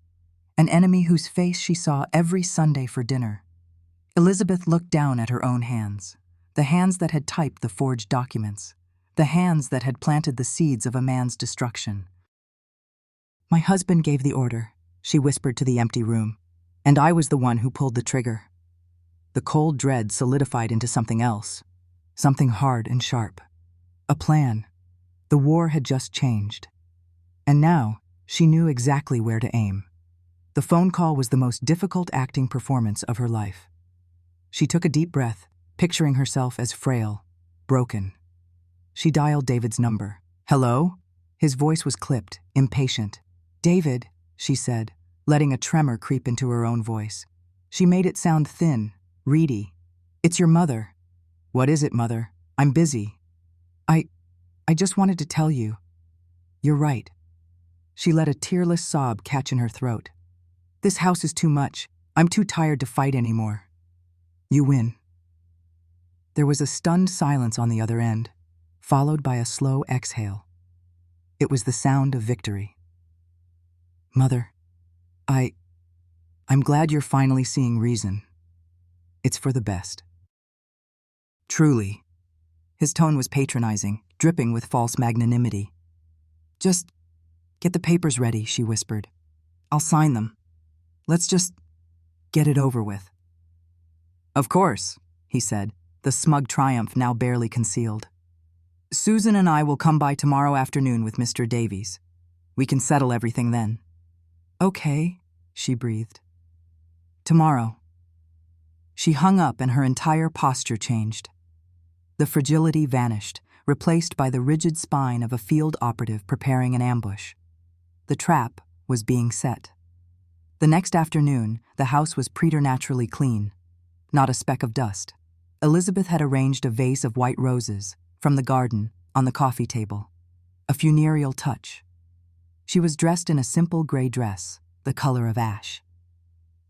an enemy whose face she saw every Sunday for dinner. Elizabeth looked down at her own hands, the hands that had typed the forged documents, the hands that had planted the seeds of a man's destruction. "My husband gave the order," she whispered to the empty room, "and I was the one who pulled the trigger." The cold dread solidified into something else, something hard and sharp. A plan. The war had just changed. And now, she knew exactly where to aim. The phone call was the most difficult acting performance of her life. She took a deep breath, picturing herself as frail, broken. She dialed David's number. "Hello?" His voice was clipped, impatient. "David," she said, letting a tremor creep into her own voice. She made it sound thin, reedy. "It's your mother." "What is it, Mother? I'm busy." I just wanted to tell you. You're right." She let a tearless sob catch in her throat. "This house is too much. I'm too tired to fight anymore." "You win." There was a stunned silence on the other end, followed by a slow exhale. It was the sound of victory. "Mother, I'm glad you're finally seeing reason. It's for the best." "Truly." His tone was patronizing, dripping with false magnanimity. "Just get the papers ready," she whispered. "I'll sign them. Let's just get it over with." "Of course," he said, the smug triumph now barely concealed. "Susan and I will come by tomorrow afternoon with Mr. Davies. We can settle everything then." "Okay," she breathed. "Tomorrow." She hung up and her entire posture changed. The fragility vanished, replaced by the rigid spine of a field operative preparing an ambush. The trap was being set. The next afternoon, the house was preternaturally clean. Not a speck of dust. Elizabeth had arranged a vase of white roses, from the garden, on the coffee table. A funereal touch. She was dressed in a simple gray dress, the color of ash.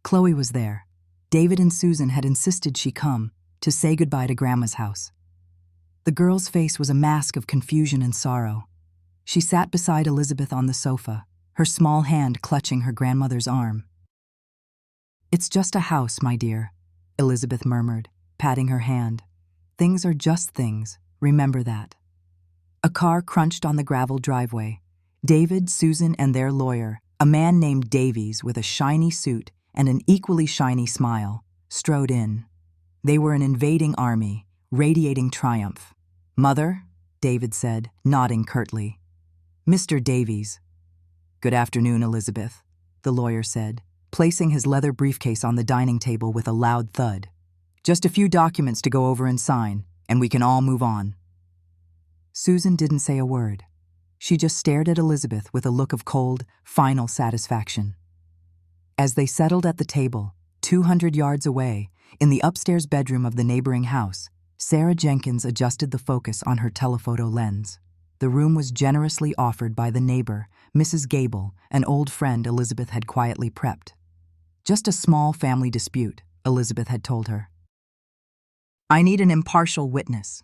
Chloe was there. David and Susan had insisted she come to say goodbye to Grandma's house. The girl's face was a mask of confusion and sorrow. She sat beside Elizabeth on the sofa, her small hand clutching her grandmother's arm. "It's just a house, my dear," Elizabeth murmured, patting her hand. "Things are just things, remember that." A car crunched on the gravel driveway. David, Susan, and their lawyer, a man named Davies with a shiny suit and an equally shiny smile, strode in. They were an invading army, radiating triumph. "Mother," David said, nodding curtly. "Mr. Davies." "Good afternoon, Elizabeth," the lawyer said, placing his leather briefcase on the dining table with a loud thud. "Just a few documents to go over and sign, and we can all move on." Susan didn't say a word. She just stared at Elizabeth with a look of cold, final satisfaction. As they settled at the table, 200 yards away, in the upstairs bedroom of the neighboring house, Sarah Jenkins adjusted the focus on her telephoto lens. The room was generously offered by the neighbor, Mrs. Gable, an old friend Elizabeth had quietly prepped. "Just a small family dispute," Elizabeth had told her. "I need an impartial witness."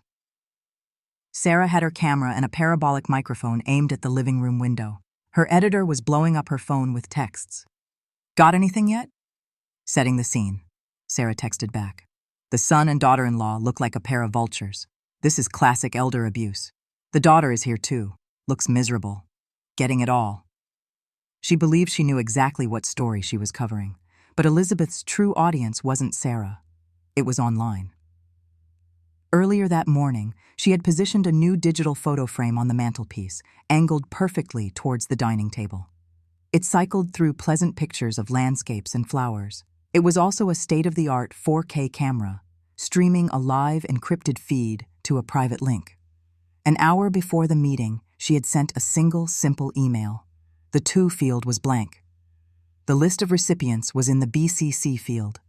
Sarah had her camera and a parabolic microphone aimed at the living room window. Her editor was blowing up her phone with texts. "Got anything yet?" "Setting the scene," Sarah texted back. "The son and daughter-in-law look like a pair of vultures. This is classic elder abuse. The daughter is here too, looks miserable, getting it all." She believed she knew exactly what story she was covering, but Elizabeth's true audience wasn't Sarah. It was online. Earlier that morning, she had positioned a new digital photo frame on the mantelpiece, angled perfectly towards the dining table. It cycled through pleasant pictures of landscapes and flowers. It was also a state-of-the-art 4K camera, streaming a live encrypted feed to a private link. An hour before the meeting, she had sent a single, simple email. The to field was blank. The list of recipients was in the BCC field.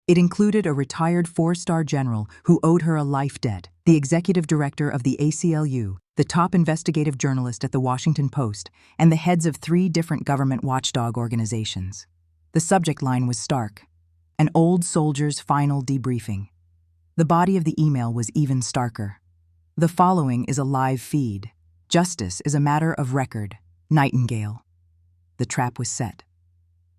It included a retired 4-star general who owed her a life debt, the executive director of the ACLU, the top investigative journalist at the Washington Post, and the heads of 3 different government watchdog organizations. The subject line was stark: an old soldier's final debriefing. The body of the email was even starker. The following is a live feed. Justice is a matter of record. Nightingale. The trap was set.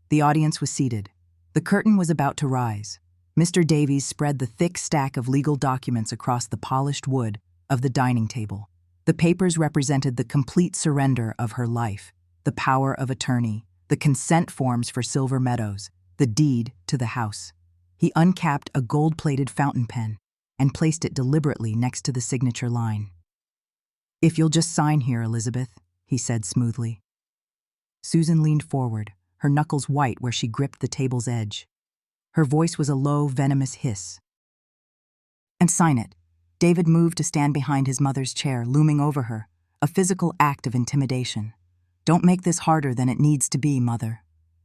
The audience was seated. The curtain was about to rise. Mr. Davies spread the thick stack of legal documents across the polished wood of the dining table. The papers represented the complete surrender of her life, the power of attorney, the consent forms for Silver Meadows, the deed to the house. He uncapped a gold-plated fountain pen and placed it deliberately next to the signature line. "If you'll just sign here, Elizabeth," he said smoothly. Susan leaned forward, her knuckles white where she gripped the table's edge. Her voice was a low, venomous hiss. And sign it. David moved to stand behind his mother's chair, looming over her, a physical act of intimidation. Don't make this harder than it needs to be, Mother.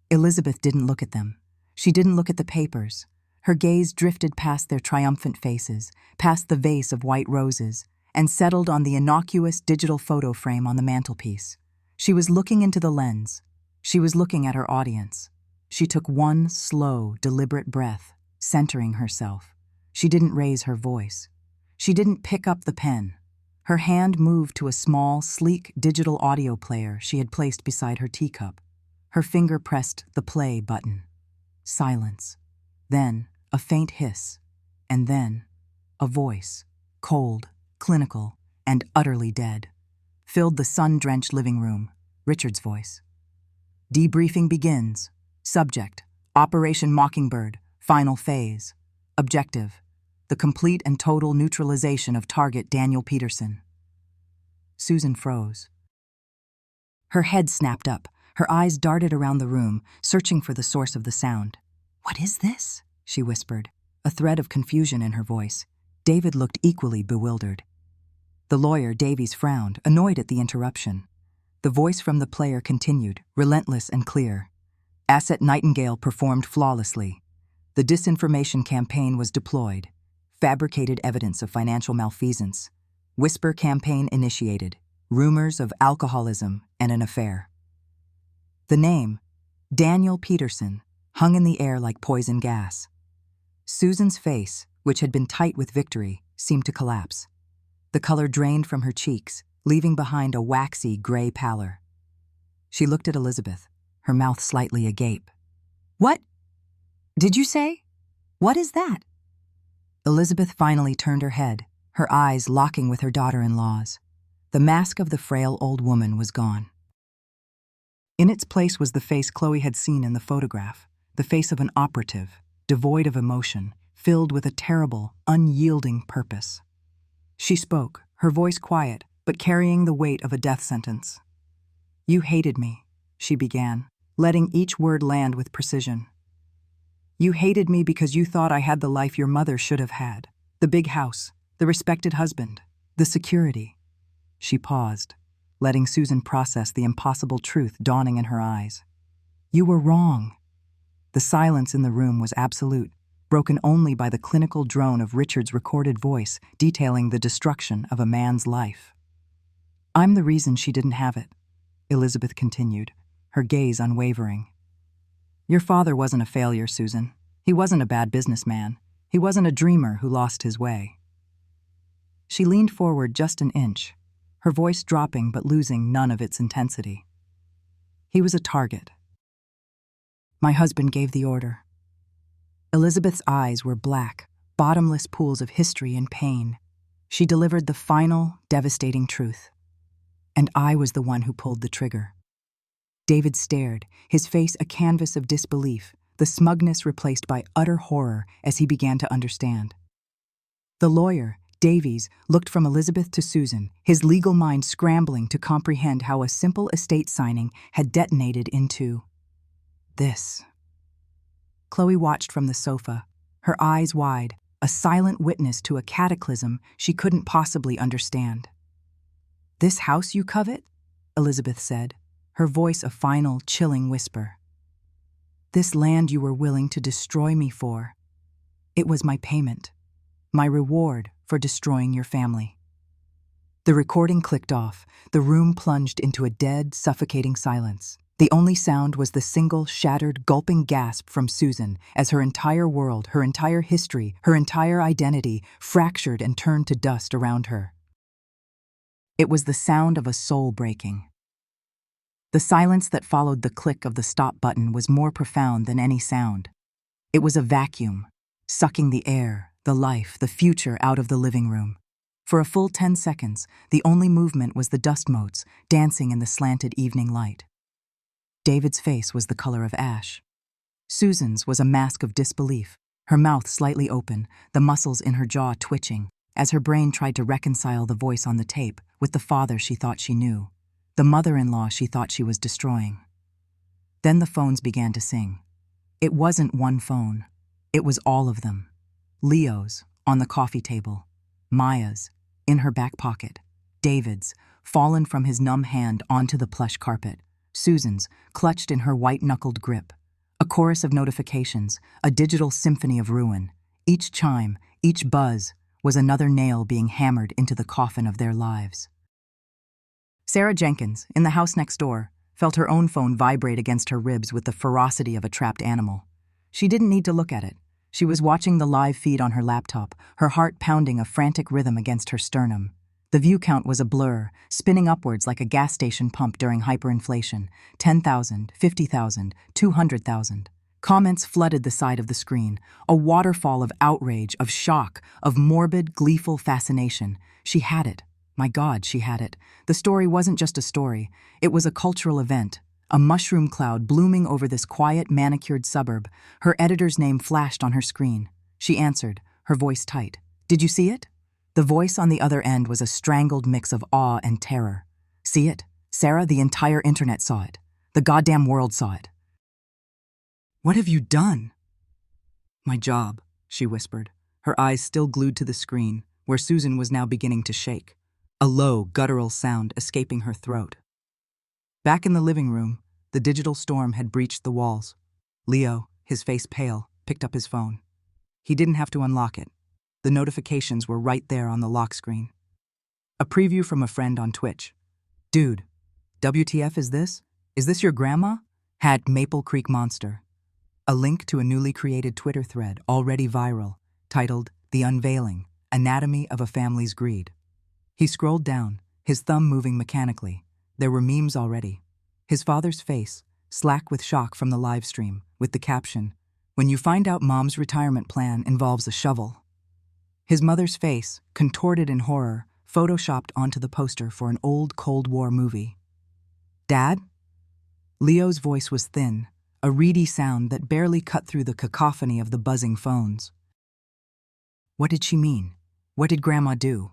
Elizabeth didn't look at them. She didn't look at the papers. Her gaze drifted past their triumphant faces, past the vase of white roses, and settled on the innocuous digital photo frame on the mantelpiece. She was looking into the lens. She was looking at her audience. She took one slow, deliberate breath, centering herself. She didn't raise her voice. She didn't pick up the pen. Her hand moved to a small, sleek digital audio player she had placed beside her teacup. Her finger pressed the play button. Silence. Then a faint hiss. And then a voice, cold, clinical, and utterly dead, filled the sun-drenched living room. Richard's voice. Debriefing begins. Subject: Operation Mockingbird, final phase. Objective: the complete and total neutralization of target Daniel Peterson. Susan froze. Her head snapped up. Her eyes darted around the room, searching for the source of the sound. "What is this?" she whispered, a thread of confusion in her voice. David looked equally bewildered. The lawyer, Davies, frowned, annoyed at the interruption. The voice from the player continued, relentless and clear. Asset Nightingale performed flawlessly. The disinformation campaign was deployed. Fabricated evidence of financial malfeasance. Whisper campaign initiated. Rumors of alcoholism and an affair. The name, Daniel Peterson, hung in the air like poison gas. Susan's face, which had been tight with victory, seemed to collapse. The color drained from her cheeks, leaving behind a waxy gray pallor. She looked at Elizabeth, her mouth slightly agape. "What did you say? What is that?" Elizabeth finally turned her head, her eyes locking with her daughter-in-law's. The mask of the frail old woman was gone. In its place was the face Chloe had seen in the photograph, the face of an operative, devoid of emotion, filled with a terrible, unyielding purpose. She spoke, her voice quiet, but carrying the weight of a death sentence. "You hated me," she began, letting each word land with precision. "You hated me because you thought I had the life your mother should have had. The big house, the respected husband, the security." She paused, letting Susan process the impossible truth dawning in her eyes. "You were wrong." The silence in the room was absolute, broken only by the clinical drone of Richard's recorded voice detailing the destruction of a man's life. "I'm the reason she didn't have it," Elizabeth continued, her gaze unwavering. "Your father wasn't a failure, Susan. He wasn't a bad businessman. He wasn't a dreamer who lost his way." She leaned forward just an inch, her voice dropping but losing none of its intensity. "He was a target. My husband gave the order." Elizabeth's eyes were black, bottomless pools of history and pain. She delivered the final, devastating truth. "And I was the one who pulled the trigger." David stared, his face a canvas of disbelief, the smugness replaced by utter horror as he began to understand. The lawyer, Davies, looked from Elizabeth to Susan, his legal mind scrambling to comprehend how a simple estate signing had detonated into this. Chloe watched from the sofa, her eyes wide, a silent witness to a cataclysm she couldn't possibly understand. "This house you covet?" Elizabeth said, her voice a final, chilling whisper. "This land you were willing to destroy me for. It was my payment, my reward for destroying your family." The recording clicked off. The room plunged into a dead, suffocating silence. The only sound was the single, shattered, gulping gasp from Susan as her entire world, her entire history, her entire identity fractured and turned to dust around her. It was the sound of a soul breaking. The silence that followed the click of the stop button was more profound than any sound. It was a vacuum, sucking the air, the life, the future out of the living room. For a full 10 seconds, the only movement was the dust motes dancing in the slanted evening light. David's face was the color of ash. Susan's was a mask of disbelief, her mouth slightly open, the muscles in her jaw twitching, as her brain tried to reconcile the voice on the tape with the father she thought she knew, the mother-in-law she thought she was destroying. Then the phones began to sing. It wasn't one phone. It was all of them. Leo's, On the coffee table. Maya's, in her back pocket. David's, fallen from his numb hand onto the plush carpet. Susan's, clutched in her white-knuckled grip. A chorus of notifications, a digital symphony of ruin. Each chime, each buzz, was another nail being hammered into the coffin of their lives. Sarah Jenkins, in the house next door, felt her own phone vibrate against her ribs with the ferocity of a trapped animal. She didn't need to look at it. She was watching the live feed on her laptop, her heart pounding a frantic rhythm against her sternum. The view count was a blur, spinning upwards like a gas station pump during hyperinflation. 10,000, 50,000, 200,000. Comments flooded the side of the screen, a waterfall of outrage, of shock, of morbid, gleeful fascination. She had it. My God, she had it. The story wasn't just a story. It was a cultural event, a mushroom cloud blooming over this quiet, manicured suburb. Her editor's name flashed on her screen. She answered, her voice tight. "Did you see it?" The voice on the other end was a strangled mix of awe and terror. "See it? Sarah, the entire internet saw it. The goddamn world saw it." "What have you done?" "My job," she whispered, her eyes still glued to the screen, where Susan was now beginning to shake, a low, guttural sound escaping her throat. Back in the living room, the digital storm had breached the walls. Leo, his face pale, picked up his phone. He didn't have to unlock it. The notifications were right there on the lock screen. A preview from a friend on Twitch. "Dude, WTF is this? Is this your grandma?" Had Maple Creek Monster. A link to a newly created Twitter thread already viral, titled The Unveiling, Anatomy of a Family's Greed. He scrolled down, his thumb moving mechanically. There were memes already. His father's face, slack with shock from the live stream, with the caption, "When you find out mom's retirement plan involves a shovel." His mother's face, contorted in horror, photoshopped onto the poster for an old Cold War movie. "Dad?" Leo's voice was thin, a reedy sound that barely cut through the cacophony of the buzzing phones. What did she mean? What did Grandma do?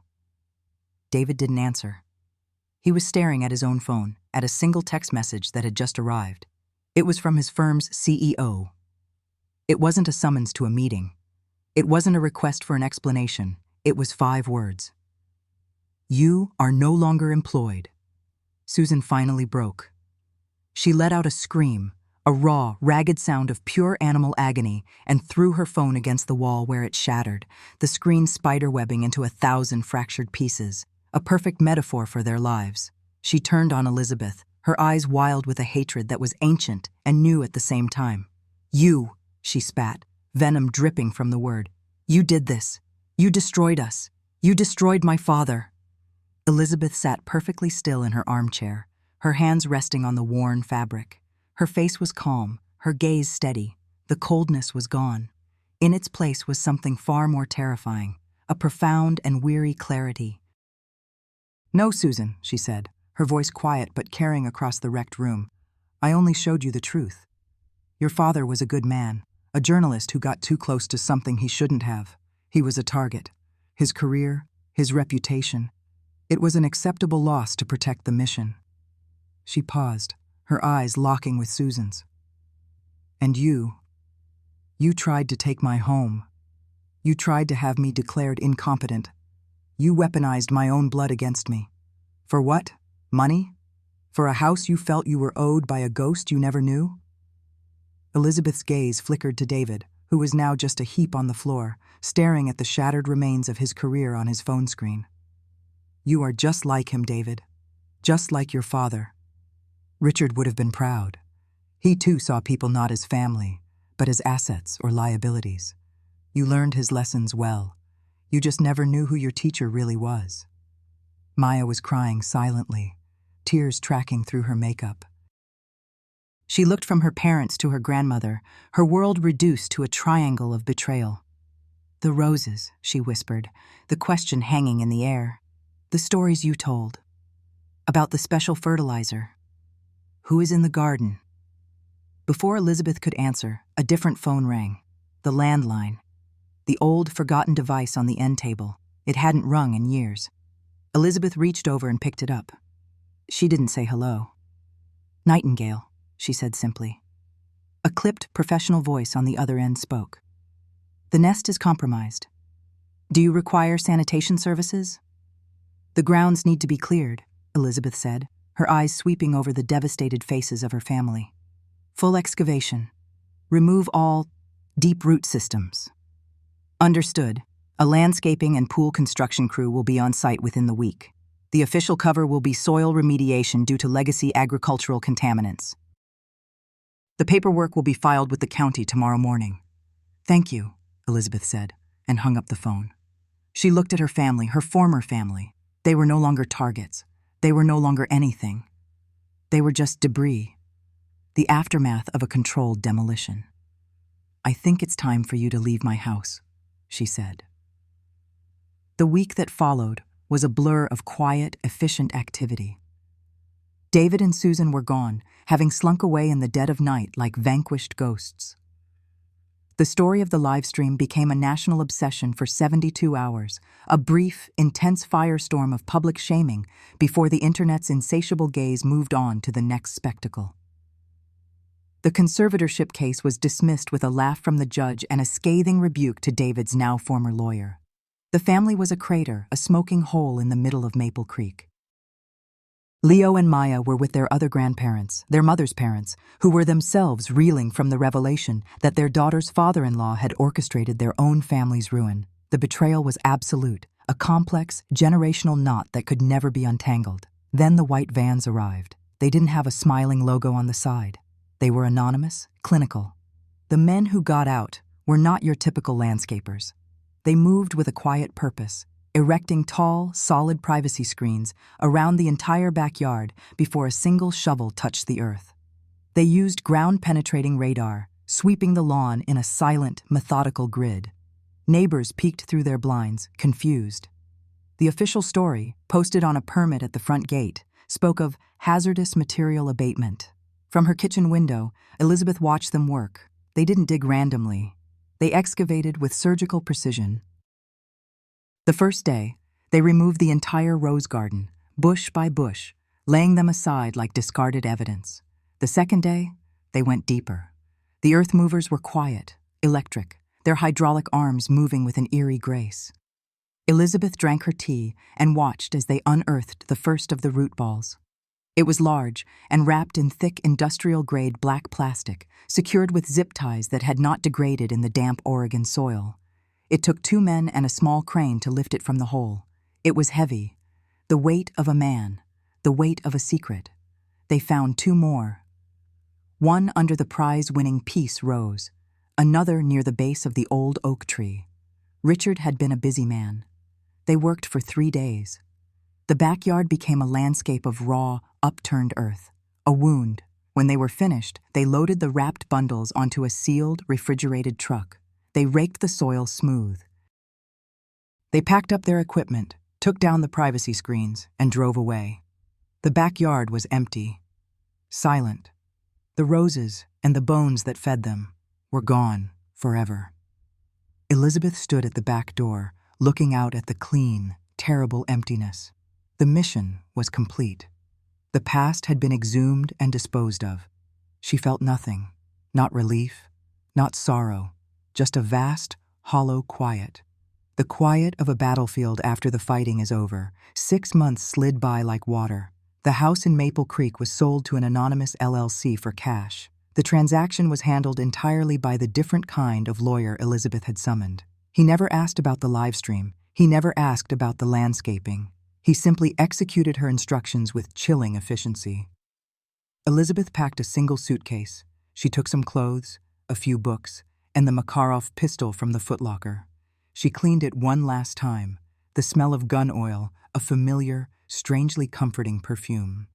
David didn't answer. He was staring at his own phone, at a single text message that had just arrived. It was from his firm's CEO. It wasn't a summons to a meeting. It wasn't a request for an explanation. It was 5 words. "You are no longer employed." Susan finally broke. She let out a scream, a raw, ragged sound of pure animal agony, and threw her phone against the wall where it shattered, the screen spiderwebbing into 1,000 fractured pieces, a perfect metaphor for their lives. She turned on Elizabeth, her eyes wild with a hatred that was ancient and new at the same time. "You," she spat, venom dripping from the word. "You did this. You destroyed us. You destroyed my father." Elizabeth sat perfectly still in her armchair, her hands resting on the worn fabric. Her face was calm, her gaze steady. The coldness was gone. In its place was something far more terrifying, a profound and weary clarity. "No, Susan," she said, her voice quiet but carrying across the wrecked room. "I only showed you the truth. Your father was a good man, a journalist who got too close to something he shouldn't have. He was a target. His career, his reputation. It was an acceptable loss to protect the mission." She paused, her eyes locking with Susan's. "And you tried to take my home. You tried to have me declared incompetent. You weaponized my own blood against me. For what? Money? For a house you felt you were owed by a ghost you never knew?" Elizabeth's gaze flickered to David, who was now just a heap on the floor, staring at the shattered remains of his career on his phone screen. "You are just like him, David. Just like your father." Richard would have been proud. He too saw people not as family, but as assets or liabilities. You learned his lessons well. You just never knew who your teacher really was. Maya was crying silently, tears tracking through her makeup. She looked from her parents to her grandmother, her world reduced to a triangle of betrayal. "The roses," she whispered, the question hanging in the air. "The stories you told. About the special fertilizer. Who is in the garden?" Before Elizabeth could answer, a different phone rang. The landline. The old, forgotten device on the end table. It hadn't rung in years. Elizabeth reached over and picked it up. She didn't say hello. "Nightingale," she said simply. A clipped, professional voice on the other end spoke. "The nest is compromised." Do you require sanitation services? The grounds need to be cleared, Elizabeth said, her eyes sweeping over the devastated faces of her family. Full excavation. Remove all deep root systems. Understood. A landscaping and pool construction crew will be on site within the week. The official cover will be soil remediation due to legacy agricultural contaminants. The paperwork will be filed with the county tomorrow morning. Thank you, Elizabeth said, and hung up the phone. She looked at her family, her former family. They were no longer targets. They were no longer anything. They were just debris. The aftermath of a controlled demolition. I think it's time for you to leave my house, she said. The week that followed was a blur of quiet, efficient activity. David and Susan were gone, having slunk away in the dead of night like vanquished ghosts. The story of the live stream became a national obsession for 72 hours, a brief, intense firestorm of public shaming before the internet's insatiable gaze moved on to the next spectacle. The conservatorship case was dismissed with a laugh from the judge and a scathing rebuke to David's now former lawyer. The family was a crater, a smoking hole in the middle of Maple Creek. Leo and Maya were with their other grandparents, their mother's parents, who were themselves reeling from the revelation that their daughter's father-in-law had orchestrated their own family's ruin. The betrayal was absolute, a complex, generational knot that could never be untangled. Then the white vans arrived. They didn't have a smiling logo on the side. They were anonymous, clinical. The men who got out were not your typical landscapers. They moved with a quiet purpose, erecting tall, solid privacy screens around the entire backyard before a single shovel touched the earth. They used ground-penetrating radar, sweeping the lawn in a silent, methodical grid. Neighbors peeked through their blinds, confused. The official story, posted on a permit at the front gate, spoke of hazardous material abatement. From her kitchen window, Elizabeth watched them work. They didn't dig randomly. They excavated with surgical precision. The first day, they removed the entire rose garden, bush by bush, laying them aside like discarded evidence. The second day, they went deeper. The earth movers were quiet, electric, their hydraulic arms moving with an eerie grace. Elizabeth drank her tea and watched as they unearthed the first of the root balls. It was large and wrapped in thick industrial-grade black plastic, secured with zip ties that had not degraded in the damp Oregon soil. It took 2 men and a small crane to lift it from the hole. It was heavy, the weight of a man, the weight of a secret. They found 2 more. One under the prize-winning Peace Rose, another near the base of the old oak tree. Richard had been a busy man. They worked for 3 days. The backyard became a landscape of raw, upturned earth, a wound. When they were finished, they loaded the wrapped bundles onto a sealed, refrigerated truck. They raked the soil smooth. They packed up their equipment, took down the privacy screens, and drove away. The backyard was empty, silent. The roses and the bones that fed them were gone forever. Elizabeth stood at the back door, looking out at the clean, terrible emptiness. The mission was complete. The past had been exhumed and disposed of. She felt nothing, not relief, not sorrow. Just a vast, hollow quiet. The quiet of a battlefield after the fighting is over. 6 months slid by like water. The house in Maple Creek was sold to an anonymous LLC for cash. The transaction was handled entirely by the different kind of lawyer Elizabeth had summoned. He never asked about the live stream. He never asked about the landscaping. He simply executed her instructions with chilling efficiency. Elizabeth packed a single suitcase. She took some clothes, a few books, and the Makarov pistol from the footlocker. She cleaned it one last time, the smell of gun oil, a familiar, strangely comforting perfume.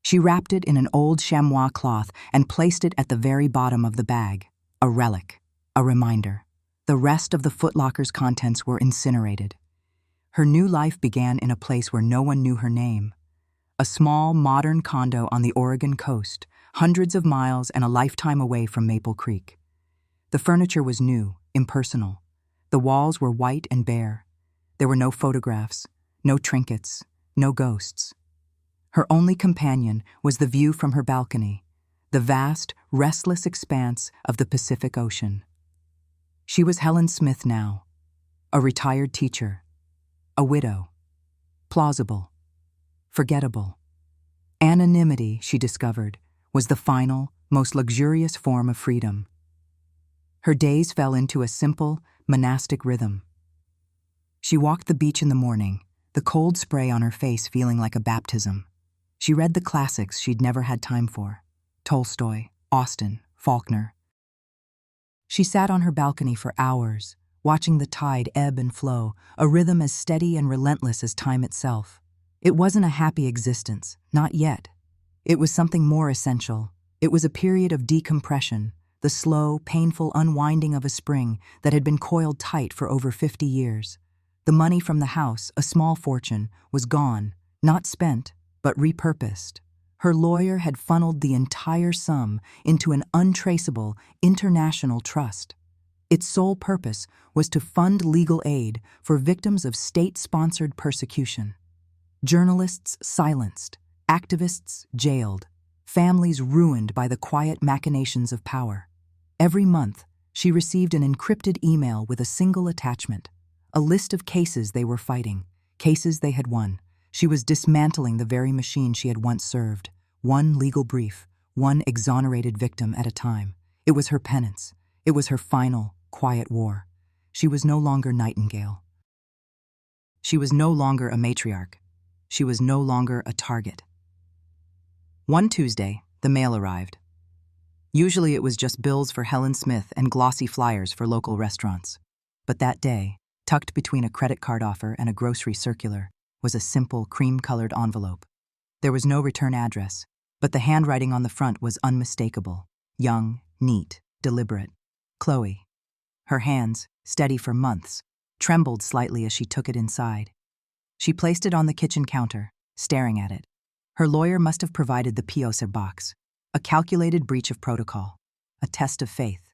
She wrapped it in an old chamois cloth and placed it at the very bottom of the bag, a relic, a reminder. The rest of the footlocker's contents were incinerated. Her new life began in a place where no one knew her name. A small, modern condo on the Oregon coast, hundreds of miles and a lifetime away from Maple Creek. The furniture was new, impersonal. The walls were white and bare. There were no photographs, no trinkets, no ghosts. Her only companion was the view from her balcony, the vast, restless expanse of the Pacific Ocean. She was Helen Smith now, a retired teacher, a widow. Plausible, forgettable. Anonymity, she discovered, was the final, most luxurious form of freedom. Her days fell into a simple, monastic rhythm. She walked the beach in the morning, the cold spray on her face feeling like a baptism. She read the classics she'd never had time for: Tolstoy, Austen, Faulkner. She sat on her balcony for hours, watching the tide ebb and flow, a rhythm as steady and relentless as time itself. It wasn't a happy existence, not yet. It was something more essential. It was a period of decompression, the slow, painful unwinding of a spring that had been coiled tight for over 50 years. The money from the house, a small fortune, was gone, not spent, but repurposed. Her lawyer had funneled the entire sum into an untraceable, international trust. Its sole purpose was to fund legal aid for victims of state-sponsored persecution. Journalists silenced, activists jailed, families ruined by the quiet machinations of power. Every month, she received an encrypted email with a single attachment, a list of cases they were fighting, cases they had won. She was dismantling the very machine she had once served, one legal brief, one exonerated victim at a time. It was her penance. It was her final, quiet war. She was no longer Nightingale. She was no longer a matriarch. She was no longer a target. One Tuesday, the mail arrived. Usually it was just bills for Helen Smith and glossy flyers for local restaurants. But that day, tucked between a credit card offer and a grocery circular, was a simple, cream-colored envelope. There was no return address, but the handwriting on the front was unmistakable. Young, neat, deliberate. Chloe. Her hands, steady for months, trembled slightly as she took it inside. She placed it on the kitchen counter, staring at it. Her lawyer must have provided the POSA box, a calculated breach of protocol, a test of faith.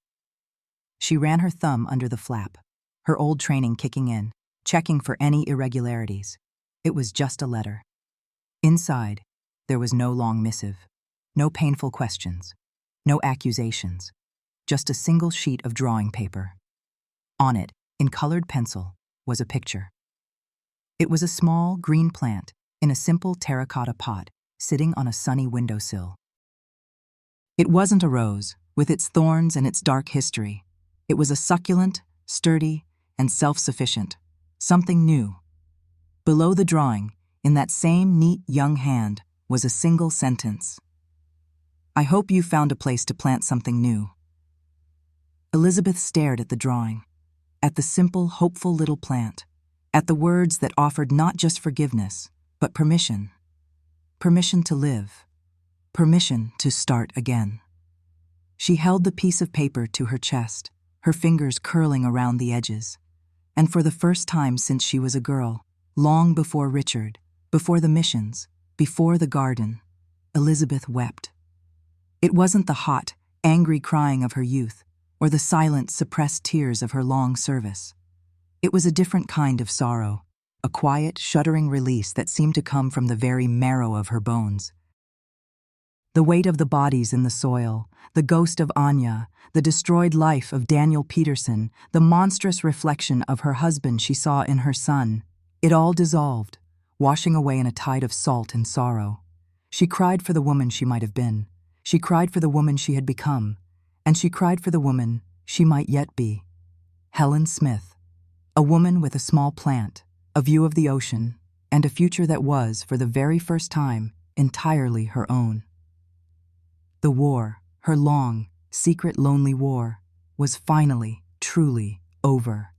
She ran her thumb under the flap, her old training kicking in, checking for any irregularities. It was just a letter. Inside, there was no long missive, no painful questions, no accusations, just a single sheet of drawing paper. On it, in colored pencil, was a picture. It was a small, green plant in a simple terracotta pot sitting on a sunny windowsill. It wasn't a rose, with its thorns and its dark history. It was a succulent, sturdy, and self-sufficient, something new. Below the drawing, in that same neat young hand, was a single sentence. "I hope you found a place to plant something new." Elizabeth stared at the drawing, at the simple, hopeful little plant, at the words that offered not just forgiveness, but permission. Permission to live. Permission to start again. She held the piece of paper to her chest, her fingers curling around the edges. And for the first time since she was a girl, long before Richard, before the missions, before the garden, Elizabeth wept. It wasn't the hot, angry crying of her youth, or the silent, suppressed tears of her long service. It was a different kind of sorrow, a quiet, shuddering release that seemed to come from the very marrow of her bones. The weight of the bodies in the soil, the ghost of Anya, the destroyed life of Daniel Peterson, the monstrous reflection of her husband she saw in her son, it all dissolved, washing away in a tide of salt and sorrow. She cried for the woman she might have been. She cried for the woman she had become. And she cried for the woman she might yet be. Helen Smith, a woman with a small plant, a view of the ocean, and a future that was, for the very first time, entirely her own. The war, her long, secret, lonely war, was finally, truly over.